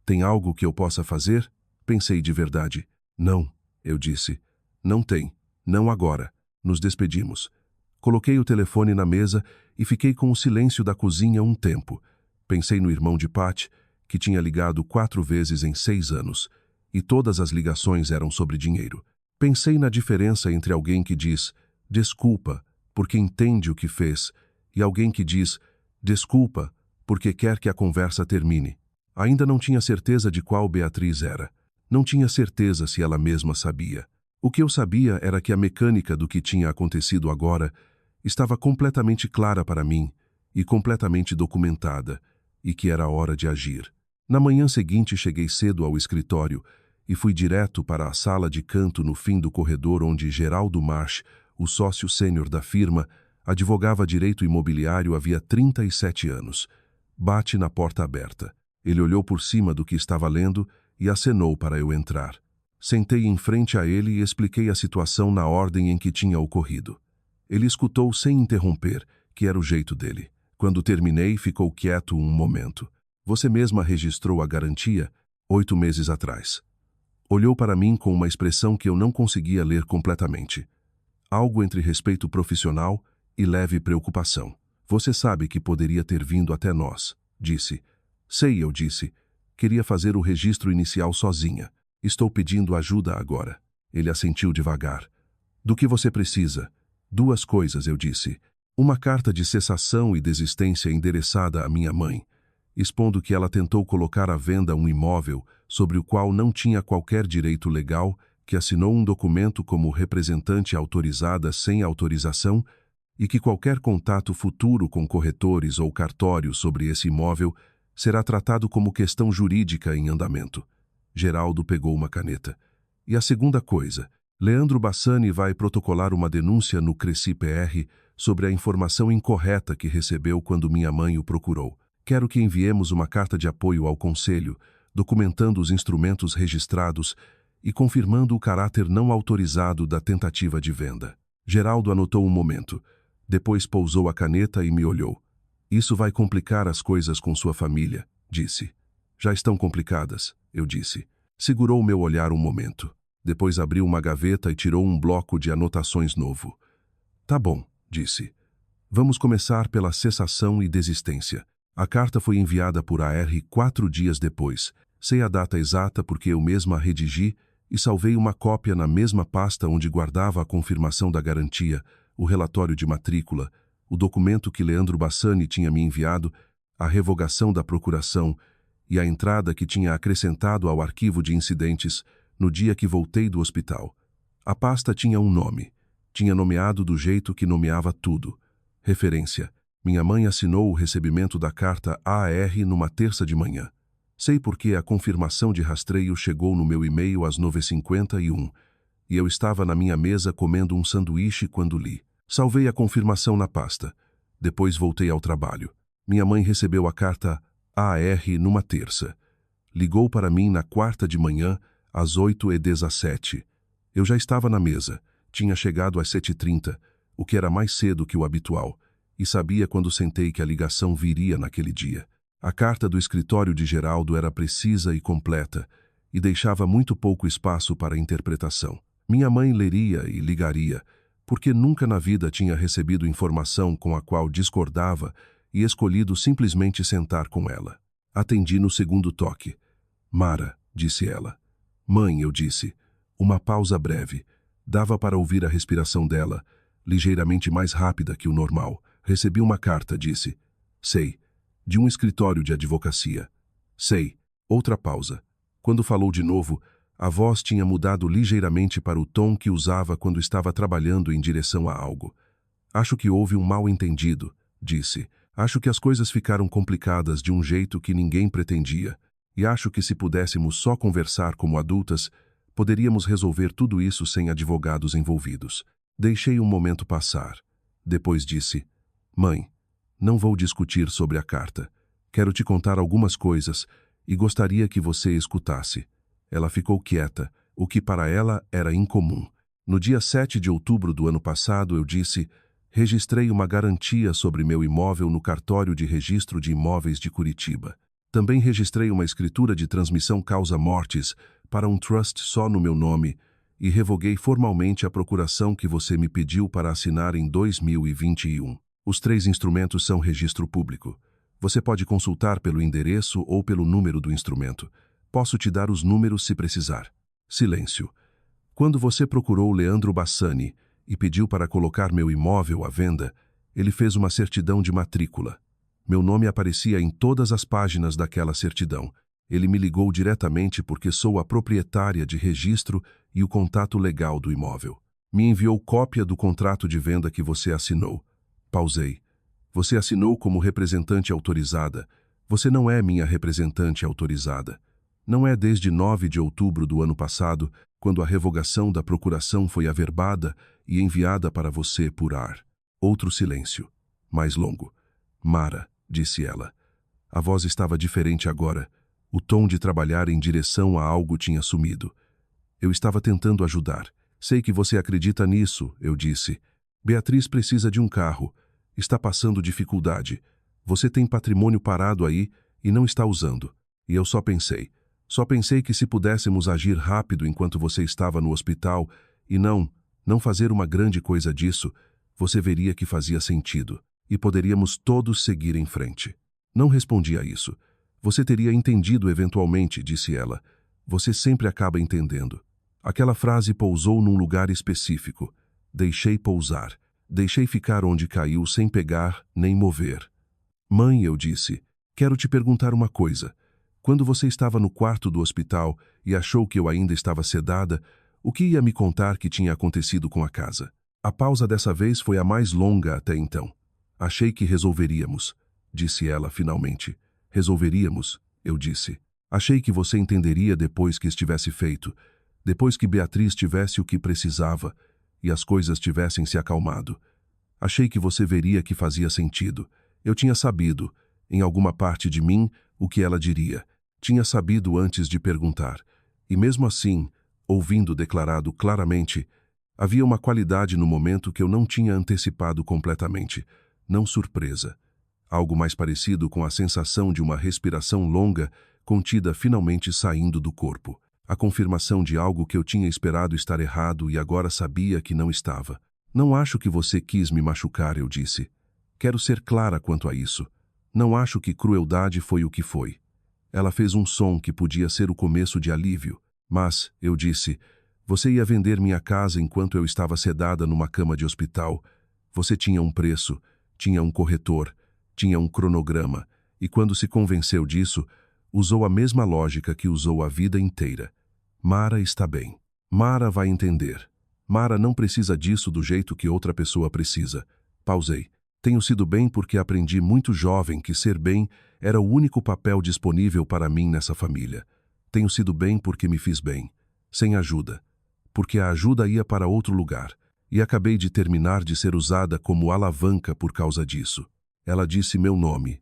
Tem algo que eu possa fazer? Pensei de verdade. Não, eu disse. Não tem. Não agora. Nos despedimos. Coloquei o telefone na mesa e fiquei com o silêncio da cozinha um tempo. Pensei no irmão de Pat, que tinha ligado 4 vezes em 6 anos, e todas as ligações eram sobre dinheiro. Pensei na diferença entre alguém que diz desculpa porque entende o que fez e alguém que diz desculpa porque quer que a conversa termine. Ainda não tinha certeza de qual Beatriz era. Não tinha certeza se ela mesma sabia. O que eu sabia era que a mecânica do que tinha acontecido agora estava completamente clara para mim e completamente documentada, e que era hora de agir. Na manhã seguinte cheguei cedo ao escritório e fui direto para a sala de canto no fim do corredor onde Geraldo March, o sócio sênior da firma, advogava direito imobiliário havia 37 anos. Bate na porta aberta. Ele olhou por cima do que estava lendo e acenou para eu entrar. Sentei em frente a ele e expliquei a situação na ordem em que tinha ocorrido. Ele escutou sem interromper, que era o jeito dele. Quando terminei, ficou quieto um momento. Você mesma registrou a garantia 8 meses atrás. Olhou para mim com uma expressão que eu não conseguia ler completamente. Algo entre respeito profissional e leve preocupação. Você sabe que poderia ter vindo até nós, disse. Sei, eu disse. Queria fazer o registro inicial sozinha. Estou pedindo ajuda agora. Ele assentiu devagar. Do que você precisa? 2 coisas, eu disse. Uma carta de cessação e desistência endereçada à minha mãe, expondo que ela tentou colocar à venda um imóvel sobre o qual não tinha qualquer direito legal, que assinou um documento como representante autorizada sem autorização e que qualquer contato futuro com corretores ou cartórios sobre esse imóvel será tratado como questão jurídica em andamento. Geraldo pegou uma caneta. E a segunda coisa, Leandro Bassani vai protocolar uma denúncia no Cresci-PR sobre a informação incorreta que recebeu quando minha mãe o procurou. Quero que enviemos uma carta de apoio ao Conselho, documentando os instrumentos registrados e confirmando o caráter não autorizado da tentativa de venda. Geraldo anotou um momento. Depois pousou a caneta e me olhou. Isso vai complicar as coisas com sua família, disse. Já estão complicadas, eu disse. Segurou meu olhar um momento. Depois abriu uma gaveta e tirou um bloco de anotações novo. Tá bom, disse. Vamos começar pela cessação e desistência. A carta foi enviada por AR 4 dias depois. Sei a data exata porque eu mesma a redigi e salvei uma cópia na mesma pasta onde guardava a confirmação da garantia, o relatório de matrícula, o documento que Leandro Bassani tinha me enviado, a revogação da procuração e a entrada que tinha acrescentado ao arquivo de incidentes no dia que voltei do hospital. A pasta tinha um nome. Tinha nomeado do jeito que nomeava tudo. Referência. Minha mãe assinou o recebimento da carta AR numa terça de manhã. Sei porque a confirmação de rastreio chegou no meu e-mail às 9h51 e eu estava na minha mesa comendo um sanduíche quando li. Salvei a confirmação na pasta. Depois voltei ao trabalho. Minha mãe recebeu a carta AR numa terça. Ligou para mim na quarta de manhã, às 8h17. Eu já estava na mesa. Tinha chegado às 7h30, o que era mais cedo que o habitual, e sabia quando sentei que a ligação viria naquele dia. A carta do escritório de Geraldo era precisa e completa, e deixava muito pouco espaço para interpretação. Minha mãe leria e ligaria, porque nunca na vida tinha recebido informação com a qual discordava e escolhido simplesmente sentar com ela. Atendi no segundo toque. Mara, disse ela. Mãe, eu disse. Uma pausa breve. Dava para ouvir a respiração dela, ligeiramente mais rápida que o normal. Recebi uma carta, disse. Sei. De um escritório de advocacia. Sei. Outra pausa. Quando falou de novo, a voz tinha mudado ligeiramente para o tom que usava quando estava trabalhando em direção a algo. Acho que houve um mal-entendido, disse. Acho que as coisas ficaram complicadas de um jeito que ninguém pretendia. E acho que se pudéssemos só conversar como adultas, poderíamos resolver tudo isso sem advogados envolvidos. Deixei um momento passar. Depois disse, Mãe, não vou discutir sobre a carta. Quero te contar algumas coisas e gostaria que você escutasse. Ela ficou quieta, o que para ela era incomum. No dia 7 de outubro do ano passado, eu disse, registrei uma garantia sobre meu imóvel no cartório de registro de imóveis de Curitiba. Também registrei uma escritura de transmissão causa-mortis para um trust só no meu nome e revoguei formalmente a procuração que você me pediu para assinar em 2021. Os 3 instrumentos são registro público. Você pode consultar pelo endereço ou pelo número do instrumento. Posso te dar os números se precisar. Silêncio. Quando você procurou Leandro Bassani e pediu para colocar meu imóvel à venda, ele fez uma certidão de matrícula. Meu nome aparecia em todas as páginas daquela certidão. Ele me ligou diretamente porque sou a proprietária de registro e o contato legal do imóvel. Me enviou cópia do contrato de venda que você assinou. Pausei. Você assinou como representante autorizada. Você não é minha representante autorizada. Não é desde 9 de outubro do ano passado, quando a revogação da procuração foi averbada e enviada para você por ar. Outro silêncio. Mais longo. Mara, disse ela. A voz estava diferente agora. O tom de trabalhar em direção a algo tinha sumido. Eu estava tentando ajudar. Sei que você acredita nisso, eu disse. Beatriz precisa de um carro. Está passando dificuldade. Você tem patrimônio parado aí e não está usando. E eu só pensei que se pudéssemos agir rápido enquanto você estava no hospital e não fazer uma grande coisa disso, você veria que fazia sentido e poderíamos todos seguir em frente. Não respondi a isso. Você teria entendido eventualmente, disse ela. Você sempre acaba entendendo. Aquela frase pousou num lugar específico. Deixei pousar. Deixei ficar onde caiu sem pegar nem mover. Mãe, eu disse, quero te perguntar uma coisa. Quando você estava no quarto do hospital e achou que eu ainda estava sedada, o que ia me contar que tinha acontecido com a casa? A pausa dessa vez foi a mais longa até então. Achei que resolveríamos, disse ela finalmente. Resolveríamos, eu disse. Achei que você entenderia depois que estivesse feito, depois que Beatriz tivesse o que precisava e as coisas tivessem se acalmado. Achei que você veria que fazia sentido. Eu tinha sabido, em alguma parte de mim, o que ela diria. Tinha sabido antes de perguntar. E mesmo assim, ouvindo declarado claramente, havia uma qualidade no momento que eu não tinha antecipado completamente. Não surpresa. Algo mais parecido com a sensação de uma respiração longa contida finalmente saindo do corpo. A confirmação de algo que eu tinha esperado estar errado e agora sabia que não estava. Não acho que você quis me machucar, eu disse. Quero ser clara quanto a isso. Não acho que crueldade foi o que foi. Ela fez um som que podia ser o começo de alívio. Mas, eu disse, você ia vender minha casa enquanto eu estava sedada numa cama de hospital. Você tinha um preço, tinha um corretor, tinha um cronograma, E quando se convenceu disso, usou a mesma lógica que usou a vida inteira. Mara está bem. Mara vai entender. Mara não precisa disso do jeito que outra pessoa precisa. Pausei. Tenho sido bem porque aprendi muito jovem que ser bem era o único papel disponível para mim nessa família. Tenho sido bem porque me fiz bem, sem ajuda, porque a ajuda ia para outro lugar, e acabei de terminar de ser usada como alavanca por causa disso. Ela disse meu nome.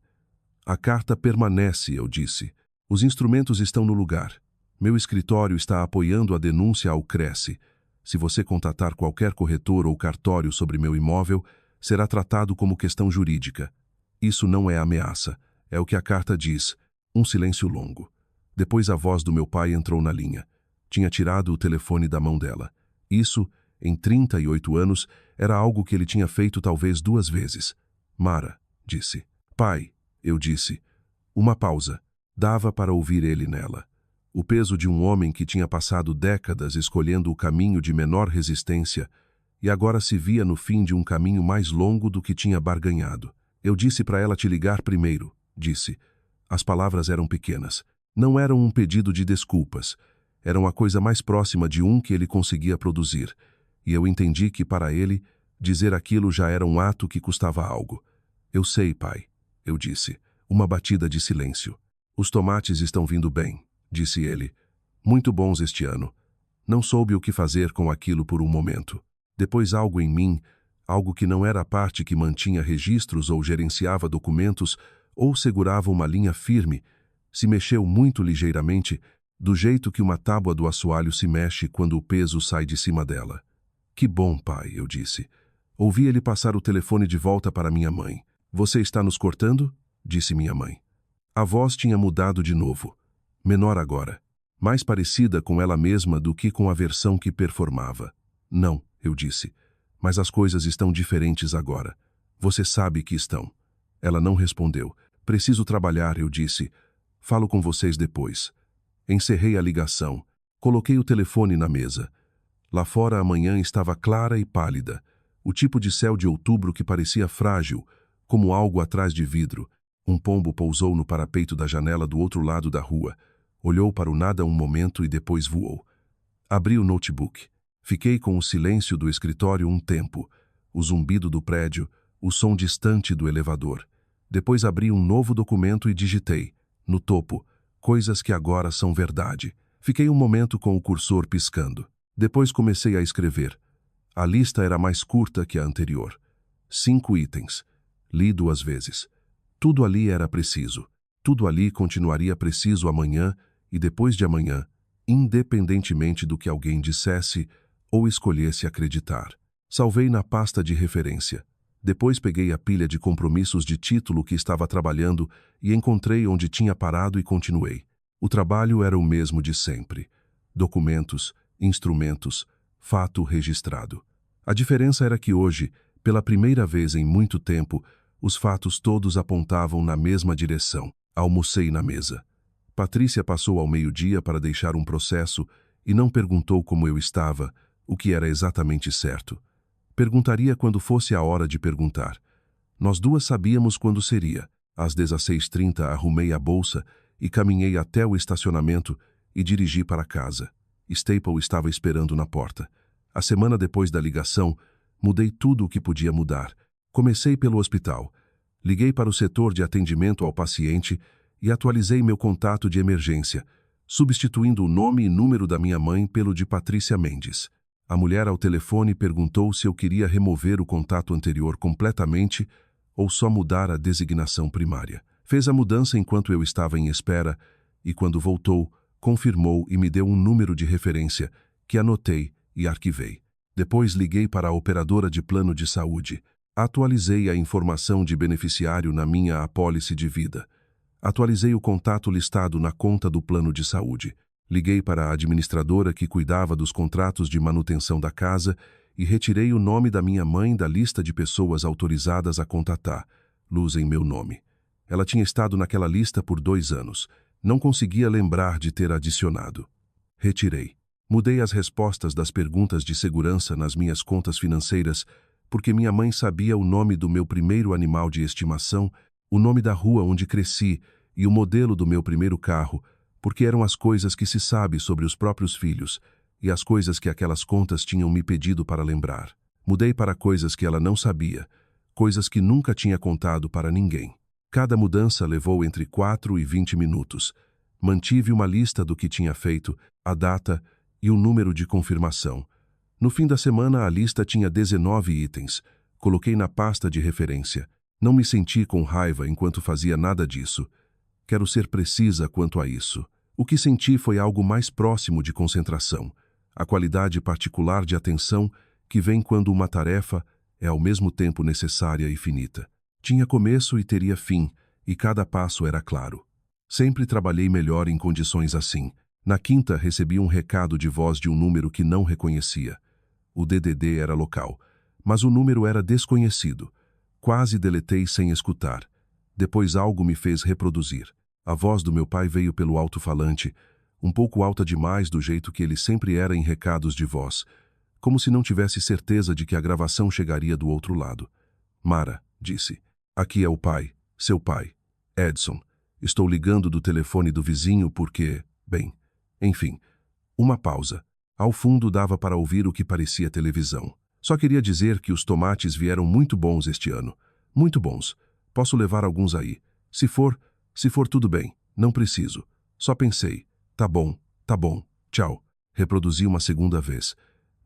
A carta permanece, eu disse. Os instrumentos estão no lugar. Meu escritório está apoiando a denúncia ao Cresce. Se você contatar qualquer corretor ou cartório sobre meu imóvel, será tratado como questão jurídica. Isso não é ameaça, é o que a carta diz. Um silêncio longo. Depois a voz do meu pai entrou na linha. Tinha tirado o telefone da mão dela. Isso, em 38 anos, era algo que ele tinha feito talvez 2 vezes. Mara, disse. Pai, eu disse. Uma pausa. Dava para ouvir ele nela. O peso de um homem que tinha passado décadas escolhendo o caminho de menor resistência e agora se via no fim de um caminho mais longo do que tinha barganhado. Eu disse para ela te ligar primeiro, disse. As palavras eram pequenas. Não eram um pedido de desculpas. Eram a coisa mais próxima de um que ele conseguia produzir. E eu entendi que, para ele, dizer aquilo já era um ato que custava algo. Eu sei, pai, eu disse. Uma batida de silêncio. Os tomates estão vindo bem, disse ele. Muito bons este ano. Não soube o que fazer com aquilo por um momento. Depois algo em mim, algo que não era a parte que mantinha registros ou gerenciava documentos ou segurava uma linha firme, se mexeu muito ligeiramente, do jeito que uma tábua do assoalho se mexe quando o peso sai de cima dela. Que bom, pai, eu disse. Ouvi ele passar o telefone de volta para minha mãe. Você está nos cortando? Disse minha mãe. A voz tinha mudado de novo. Menor agora. Mais parecida com ela mesma do que com a versão que performava. Não, eu disse. Mas as coisas estão diferentes agora. Você sabe que estão. Ela não respondeu. Preciso trabalhar, eu disse. Falo com vocês depois. Encerrei a ligação. Coloquei o telefone na mesa. Lá fora a manhã estava clara e pálida. O tipo de céu de outubro que parecia frágil, como algo atrás de vidro. Um pombo pousou no parapeito da janela do outro lado da rua. Olhou para o nada um momento e depois voou. Abri o notebook. Fiquei com o silêncio do escritório um tempo, o zumbido do prédio, o som distante do elevador. Depois abri um novo documento e digitei, no topo, coisas que agora são verdade. Fiquei um momento com o cursor piscando. Depois comecei a escrever. A lista era mais curta que a anterior. 5 itens. Li 2 vezes. Tudo ali era preciso. Tudo ali continuaria preciso amanhã e depois de amanhã, independentemente do que alguém dissesse ou escolhesse acreditar. Salvei na pasta de referência. Depois peguei a pilha de compromissos de título que estava trabalhando e encontrei onde tinha parado e continuei. O trabalho era o mesmo de sempre. Documentos, instrumentos, fato registrado. A diferença era que hoje, pela primeira vez em muito tempo, os fatos todos apontavam na mesma direção. Almocei na mesa. Patrícia passou ao meio-dia para deixar um processo e não perguntou como eu estava, o que era exatamente certo. Perguntaria quando fosse a hora de perguntar. Nós duas sabíamos quando seria. Às 16h30 arrumei a bolsa e caminhei até o estacionamento e dirigi para casa. Staple estava esperando na porta. A semana depois da ligação, mudei tudo o que podia mudar. Comecei pelo hospital. Liguei para o setor de atendimento ao paciente e atualizei meu contato de emergência, substituindo o nome e número da minha mãe pelo de Patrícia Mendes. A mulher ao telefone perguntou se eu queria remover o contato anterior completamente ou só mudar a designação primária. Fez a mudança enquanto eu estava em espera e, quando voltou, confirmou e me deu um número de referência que anotei e arquivei. Depois liguei para a operadora de plano de saúde. Atualizei a informação de beneficiário na minha apólice de vida. Atualizei o contato listado na conta do plano de saúde. Liguei para a administradora que cuidava dos contratos de manutenção da casa e retirei o nome da minha mãe da lista de pessoas autorizadas a contatar, Luz em meu nome. Ela tinha estado naquela lista por 2 anos. Não conseguia lembrar de ter adicionado. Retirei. Mudei as respostas das perguntas de segurança nas minhas contas financeiras porque minha mãe sabia o nome do meu primeiro animal de estimação o nome da rua onde cresci e o modelo do meu primeiro carro, porque eram as coisas que se sabe sobre os próprios filhos e as coisas que aquelas contas tinham me pedido para lembrar. Mudei para coisas que ela não sabia, coisas que nunca tinha contado para ninguém. Cada mudança levou entre 4 e 20 minutos. Mantive uma lista do que tinha feito, a data e o número de confirmação. No fim da semana, a lista tinha 19 itens. Coloquei na pasta de referência. Não me senti com raiva enquanto fazia nada disso. Quero ser precisa quanto a isso. O que senti foi algo mais próximo de concentração, a qualidade particular de atenção que vem quando uma tarefa é ao mesmo tempo necessária e finita. Tinha começo e teria fim, e cada passo era claro. Sempre trabalhei melhor em condições assim. Na quinta, recebi um recado de voz de um número que não reconhecia. O DDD era local, mas o número era desconhecido. Quase deletei sem escutar. Depois algo me fez reproduzir. A voz do meu pai veio pelo alto-falante, um pouco alta demais do jeito que ele sempre era em recados de voz, como se não tivesse certeza de que a gravação chegaria do outro lado. Mara, disse. Aqui é o pai, seu pai, Edson. Estou ligando do telefone do vizinho porque, bem, enfim, uma pausa. Ao fundo dava para ouvir o que parecia televisão. Só queria dizer que os tomates vieram muito bons este ano. Muito bons. Posso levar alguns aí. Se for tudo bem. Não preciso. Só pensei. Tá bom, tchau. Reproduzi uma segunda vez.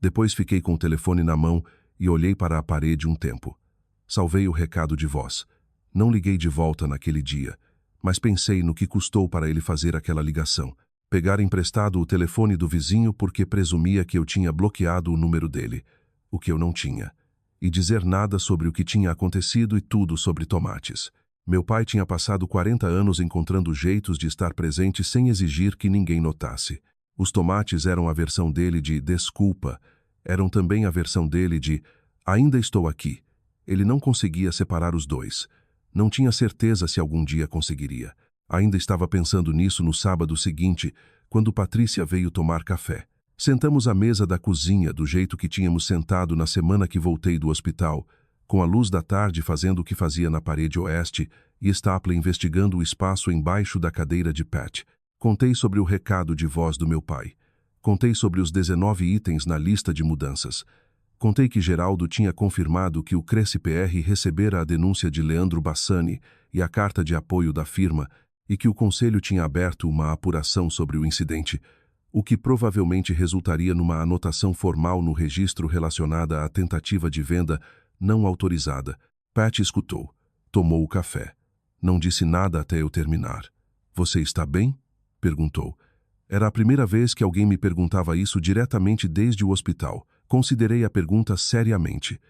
Depois fiquei com o telefone na mão e olhei para a parede um tempo. Salvei o recado de voz. Não liguei de volta naquele dia, mas pensei no que custou para ele fazer aquela ligação. Pegar emprestado o telefone do vizinho porque presumia que eu tinha bloqueado o número dele, o que eu não tinha, e dizer nada sobre o que tinha acontecido e tudo sobre tomates. Meu pai tinha passado 40 anos encontrando jeitos de estar presente sem exigir que ninguém notasse. Os tomates eram a versão dele de desculpa, eram também a versão dele de ainda estou aqui. Ele não conseguia separar os dois. Não tinha certeza se algum dia conseguiria. Ainda estava pensando nisso no sábado seguinte, quando Patrícia veio tomar café. Sentamos à mesa da cozinha do jeito que tínhamos sentado na semana que voltei do hospital, com a luz da tarde fazendo o que fazia na parede oeste e Stapler investigando o espaço embaixo da cadeira de Pat. Contei sobre o recado de voz do meu pai. Contei sobre os 19 itens na lista de mudanças. Contei que Geraldo tinha confirmado que o Cresce-PR recebera a denúncia de Leandro Bassani e a carta de apoio da firma e que o conselho tinha aberto uma apuração sobre o incidente, o que provavelmente resultaria numa anotação formal no registro relacionada à tentativa de venda não autorizada. Pat escutou. Tomou o café. Não disse nada até eu terminar. Você está bem? Perguntou. Era a primeira vez que alguém me perguntava isso diretamente desde o hospital. Considerei a pergunta seriamente,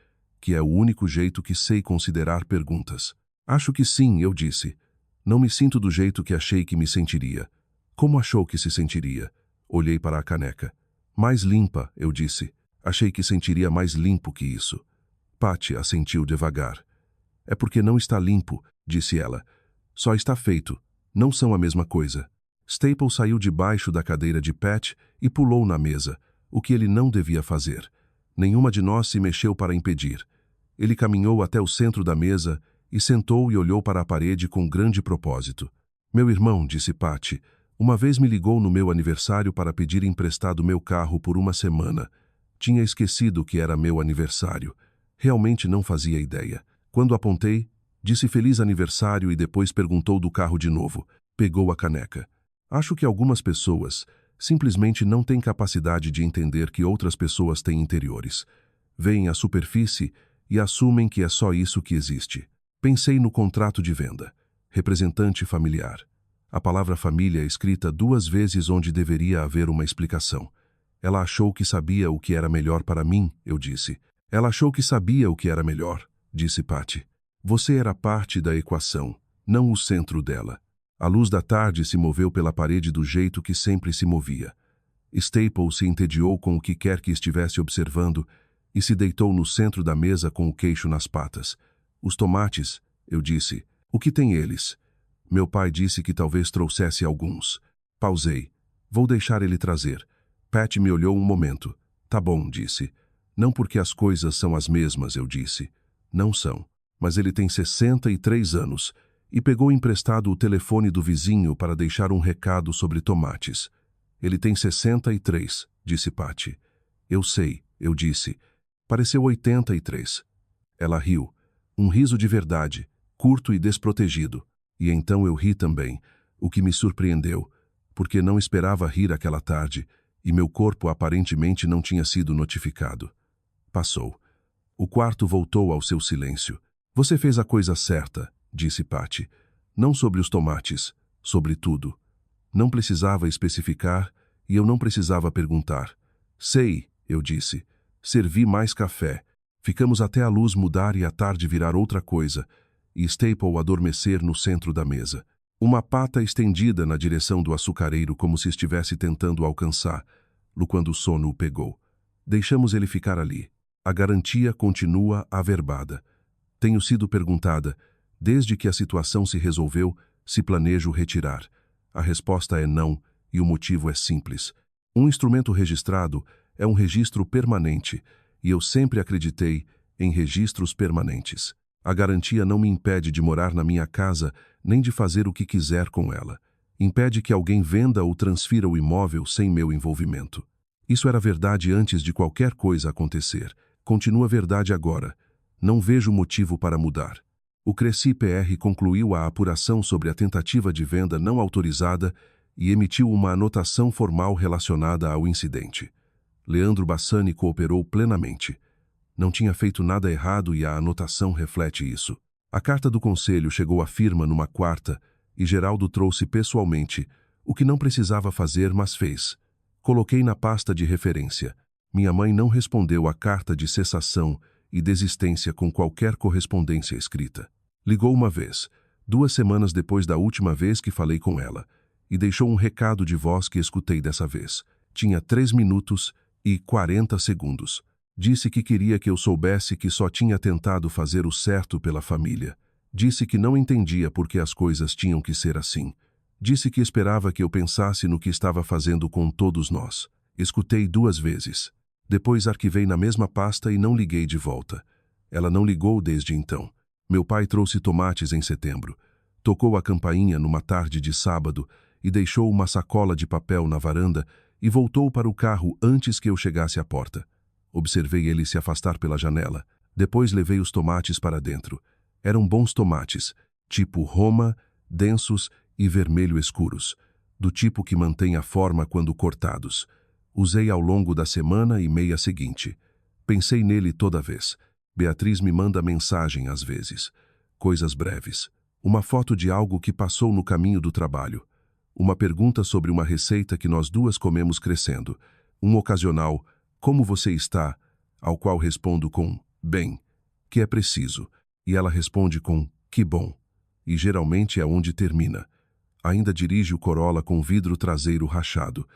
que é o único jeito que sei considerar perguntas. Acho que sim, eu disse. Não me sinto do jeito que achei que me sentiria. Como achou que se sentiria? Olhei para a caneca. Mais limpa, eu disse. Achei que sentiria mais limpo que isso. Patty assentiu devagar. É porque não está limpo, disse ela. Só está feito. Não são a mesma coisa. Staple saiu debaixo da cadeira de Pat e pulou na mesa, o que ele não devia fazer. Nenhuma de nós se mexeu para impedir. Ele caminhou até o centro da mesa e sentou e olhou para a parede com grande propósito. Meu irmão, disse Patty, uma vez me ligou no meu aniversário para pedir emprestado meu carro por uma semana. Tinha esquecido que era meu aniversário. Realmente não fazia ideia. Quando apontei, disse feliz aniversário e depois perguntou do carro de novo. Pegou a caneca. Acho que algumas pessoas simplesmente não têm capacidade de entender que outras pessoas têm interiores. Veem a superfície e assumem que é só isso que existe. Pensei no contrato de venda. Representante familiar. A palavra família é escrita 2 vezes onde deveria haver uma explicação. Ela achou que sabia o que era melhor para mim, eu disse. Ela achou que sabia o que era melhor, disse Patty. Você era parte da equação, não o centro dela. A luz da tarde se moveu pela parede do jeito que sempre se movia. Staple se entediou com o que quer que estivesse observando e se deitou no centro da mesa com o queixo nas patas. Os tomates, eu disse. O que tem eles? Meu pai disse que talvez trouxesse alguns. Pausei. Vou deixar ele trazer. Pat me olhou um momento. Tá bom, disse. Não porque as coisas são as mesmas, eu disse. Não são. Mas ele tem 63 anos e pegou emprestado o telefone do vizinho para deixar um recado sobre tomates. Ele tem 63, disse Patty. Eu sei, eu disse. Pareceu 83. Ela riu. Um riso de verdade, curto e desprotegido. E então eu ri também, o que me surpreendeu, porque não esperava rir aquela tarde, e meu corpo aparentemente não tinha sido notificado. Passou. O quarto voltou ao seu silêncio. Você fez a coisa certa, disse Patty. Não sobre os tomates, sobre tudo. Não precisava especificar, e eu não precisava perguntar. Sei, eu disse. Servi mais café. Ficamos até a luz mudar e a tarde virar outra coisa, e Staple adormecer no centro da mesa. Uma pata estendida na direção do açucareiro como se estivesse tentando alcançá-lo quando o sono o pegou. Deixamos ele ficar ali. A garantia continua averbada. Tenho sido perguntada, desde que a situação se resolveu, se planejo retirar. A resposta é não, e o motivo é simples. Um instrumento registrado é um registro permanente, e eu sempre acreditei em registros permanentes. A garantia não me impede de morar na minha casa, nem de fazer o que quiser com ela. Impede que alguém venda ou transfira o imóvel sem meu envolvimento. Isso era verdade antes de qualquer coisa acontecer. Continua verdade agora. Não vejo motivo para mudar. O Cresci PR concluiu a apuração sobre a tentativa de venda não autorizada e emitiu uma anotação formal relacionada ao incidente. Leandro Bassani cooperou plenamente. Não tinha feito nada errado e a anotação reflete isso. A carta do conselho chegou à firma numa quarta e Geraldo trouxe pessoalmente, o que não precisava fazer, mas fez. Coloquei na pasta de referência. Minha mãe não respondeu à carta de cessação e desistência com qualquer correspondência escrita. Ligou uma vez, 2 semanas depois da última vez que falei com ela, e deixou um recado de voz que escutei dessa vez. Tinha 3 minutos e 40 segundos. Disse que queria que eu soubesse que só tinha tentado fazer o certo pela família. Disse que não entendia por que as coisas tinham que ser assim. Disse que esperava que eu pensasse no que estava fazendo com todos nós. Escutei 2 vezes. Depois arquivei na mesma pasta e não liguei de volta. Ela não ligou desde então. Meu pai trouxe tomates em setembro. Tocou a campainha numa tarde de sábado e deixou uma sacola de papel na varanda e voltou para o carro antes que eu chegasse à porta. Observei ele se afastar pela janela. Depois levei os tomates para dentro. Eram bons tomates, tipo Roma, densos e vermelho escuros, do tipo que mantém a forma quando cortados. Usei ao longo da semana e meia seguinte. Pensei nele toda vez. Beatriz me manda mensagem às vezes. Coisas breves. Uma foto de algo que passou no caminho do trabalho. Uma pergunta sobre uma receita que nós duas comemos crescendo. Um ocasional, como você está? Ao qual respondo com, bem, que é preciso. E ela responde com, que bom. E geralmente é onde termina. Ainda dirige o Corolla com vidro traseiro rachado.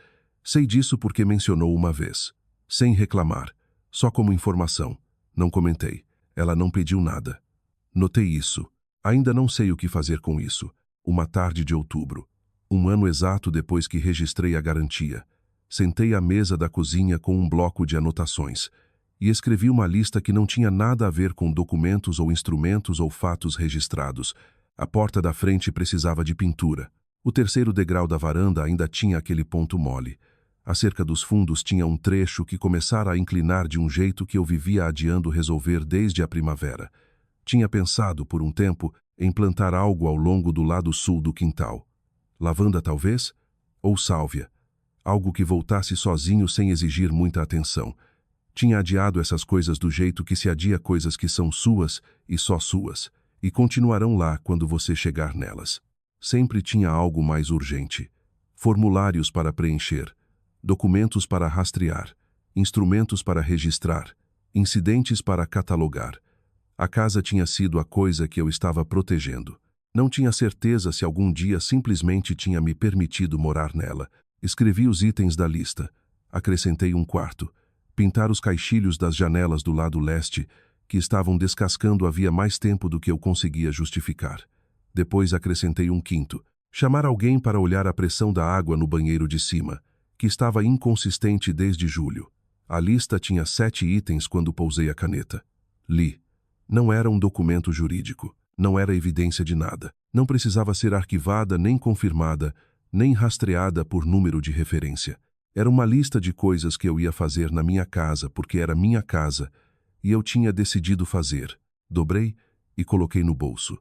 Sei disso porque mencionou uma vez. Sem reclamar. Só como informação. Não comentei. Ela não pediu nada. Notei isso. Ainda não sei o que fazer com isso. Uma tarde de outubro. 1 ano exato depois que registrei a garantia. Sentei à mesa da cozinha com um bloco de anotações e escrevi uma lista que não tinha nada a ver com documentos ou instrumentos ou fatos registrados. A porta da frente precisava de pintura. O terceiro degrau da varanda ainda tinha aquele ponto mole. A cerca dos fundos tinha um trecho que começara a inclinar de um jeito que eu vivia adiando resolver desde a primavera. Tinha pensado, por um tempo, em plantar algo ao longo do lado sul do quintal. Lavanda, talvez? Ou sálvia. Algo que voltasse sozinho sem exigir muita atenção. Tinha adiado essas coisas do jeito que se adia coisas que são suas e só suas, e continuarão lá quando você chegar nelas. Sempre tinha algo mais urgente. Formulários para preencher, documentos para rastrear, instrumentos para registrar, incidentes para catalogar. A casa tinha sido a coisa que eu estava protegendo. Não tinha certeza se algum dia simplesmente tinha me permitido morar nela. Escrevi os itens da lista. Acrescentei um quarto. Pintar os caixilhos das janelas do lado leste, que estavam descascando havia mais tempo do que eu conseguia justificar. Depois acrescentei um quinto. Chamar alguém para olhar a pressão da água no banheiro de cima, que estava inconsistente desde julho. A lista tinha 7 itens quando pousei a caneta. Li. Não era um documento jurídico. Não era evidência de nada. Não precisava ser arquivada, nem confirmada, nem rastreada por número de referência. Era uma lista de coisas que eu ia fazer na minha casa, porque era minha casa, e eu tinha decidido fazer. Dobrei e coloquei no bolso.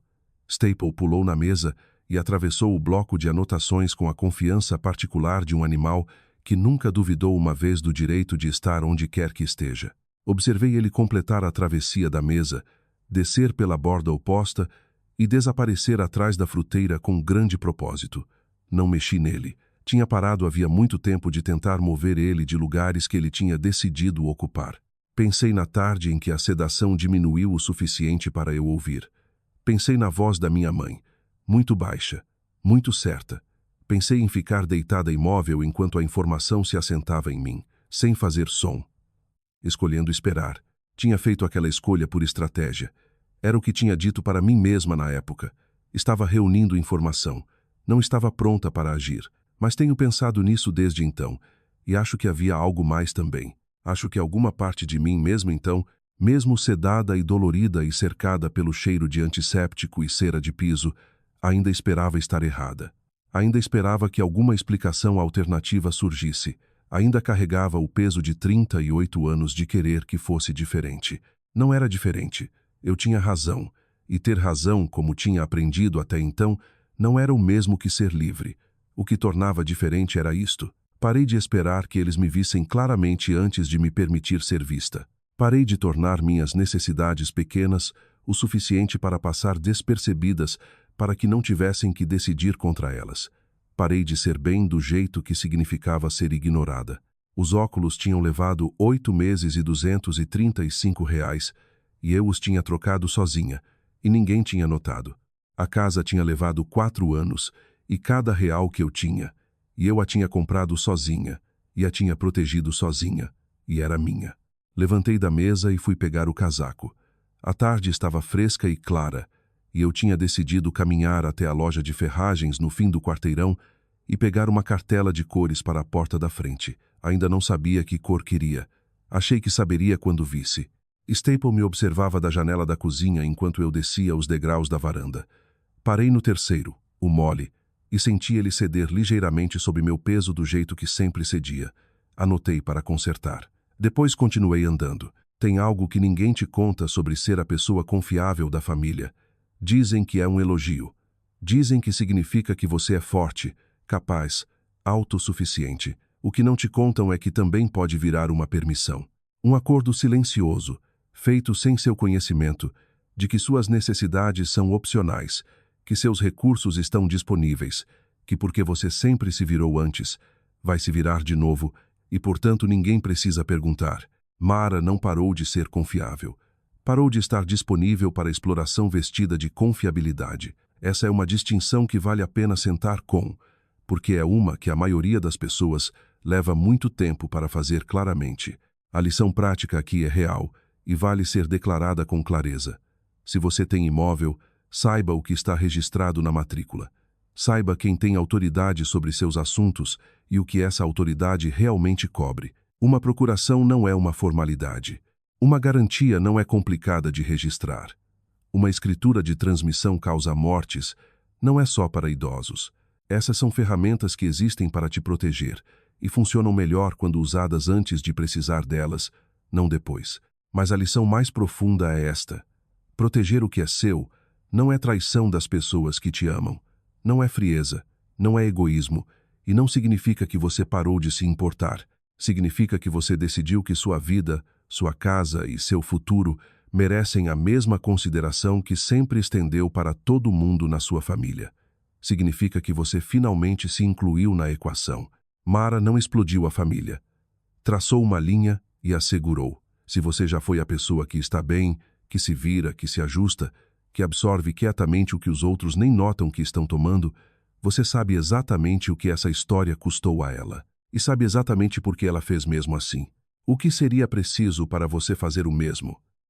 Staple pulou na mesa e atravessou o bloco de anotações com a confiança particular de um animal que nunca duvidou uma vez do direito de estar onde quer que esteja. Observei ele completar a travessia da mesa, descer pela borda oposta e desaparecer atrás da fruteira com grande propósito. Não mexi nele. Tinha parado havia muito tempo de tentar mover ele de lugares que ele tinha decidido ocupar. Pensei na tarde em que a sedação diminuiu o suficiente para eu ouvir. Pensei na voz da minha mãe, muito baixa, muito certa. Pensei em ficar deitada imóvel enquanto a informação se assentava em mim, sem fazer som. Escolhendo esperar. Tinha feito aquela escolha por estratégia. Era o que tinha dito para mim mesma na época. Estava reunindo informação. Não estava pronta para agir. Mas tenho pensado nisso desde então. E acho que havia algo mais também. Acho que alguma parte de mim mesmo então, mesmo sedada e dolorida e cercada pelo cheiro de antisséptico e cera de piso, ainda esperava estar errada. Ainda esperava que alguma explicação alternativa surgisse. Ainda carregava o peso de 38 anos de querer que fosse diferente. Não era diferente. Eu tinha razão. E ter razão, como tinha aprendido até então, não era o mesmo que ser livre. O que tornava diferente era isto. Parei de esperar que eles me vissem claramente antes de me permitir ser vista. Parei de tornar minhas necessidades pequenas o suficiente para passar despercebidas para que não tivessem que decidir contra elas. Parei de ser bem do jeito que significava ser ignorada. Os óculos tinham levado 8 meses e R$ 235, e eu os tinha trocado sozinha, e ninguém tinha notado. A casa tinha levado 4 anos, e cada real que eu tinha, e eu a tinha comprado sozinha, e a tinha protegido sozinha, e era minha. Levantei da mesa e fui pegar o casaco. A tarde estava fresca e clara, e eu tinha decidido caminhar até a loja de ferragens no fim do quarteirão e pegar uma cartela de cores para a porta da frente. Ainda não sabia que cor queria. Achei que saberia quando visse. Staple me observava da janela da cozinha enquanto eu descia os degraus da varanda. Parei no terceiro, o mole, e senti ele ceder ligeiramente sob meu peso do jeito que sempre cedia. Anotei para consertar. Depois continuei andando. Tem algo que ninguém te conta sobre ser a pessoa confiável da família. Dizem que é um elogio. Dizem que significa que você é forte, capaz, autossuficiente. O que não te contam é que também pode virar uma permissão. Um acordo silencioso, feito sem seu conhecimento, de que suas necessidades são opcionais, que seus recursos estão disponíveis, que porque você sempre se virou antes, vai se virar de novo, e portanto ninguém precisa perguntar. Mara não parou de ser confiável. Parou de estar disponível para exploração vestida de confiabilidade. Essa é uma distinção que vale a pena sentar com, porque é uma que a maioria das pessoas leva muito tempo para fazer claramente. A lição prática aqui é real e vale ser declarada com clareza. Se você tem imóvel, saiba o que está registrado na matrícula. Saiba quem tem autoridade sobre seus assuntos e o que essa autoridade realmente cobre. Uma procuração não é uma formalidade. Uma garantia não é complicada de registrar. Uma escritura de transmissão causa mortes não é só para idosos. Essas são ferramentas que existem para te proteger e funcionam melhor quando usadas antes de precisar delas, não depois. Mas a lição mais profunda é esta. Proteger o que é seu não é traição das pessoas que te amam. Não é frieza, não é egoísmo e não significa que você parou de se importar. Significa que você decidiu que sua vida, sua casa e seu futuro merecem a mesma consideração que sempre estendeu para todo mundo na sua família. Significa que você finalmente se incluiu na equação. Mara não explodiu a família. Traçou uma linha e a segurou. Se você já foi a pessoa que está bem, que se vira, que se ajusta, que absorve quietamente o que os outros nem notam que estão tomando, você sabe exatamente o que essa história custou a ela. E sabe exatamente por que ela fez mesmo assim. O que seria preciso para você fazer o mesmo?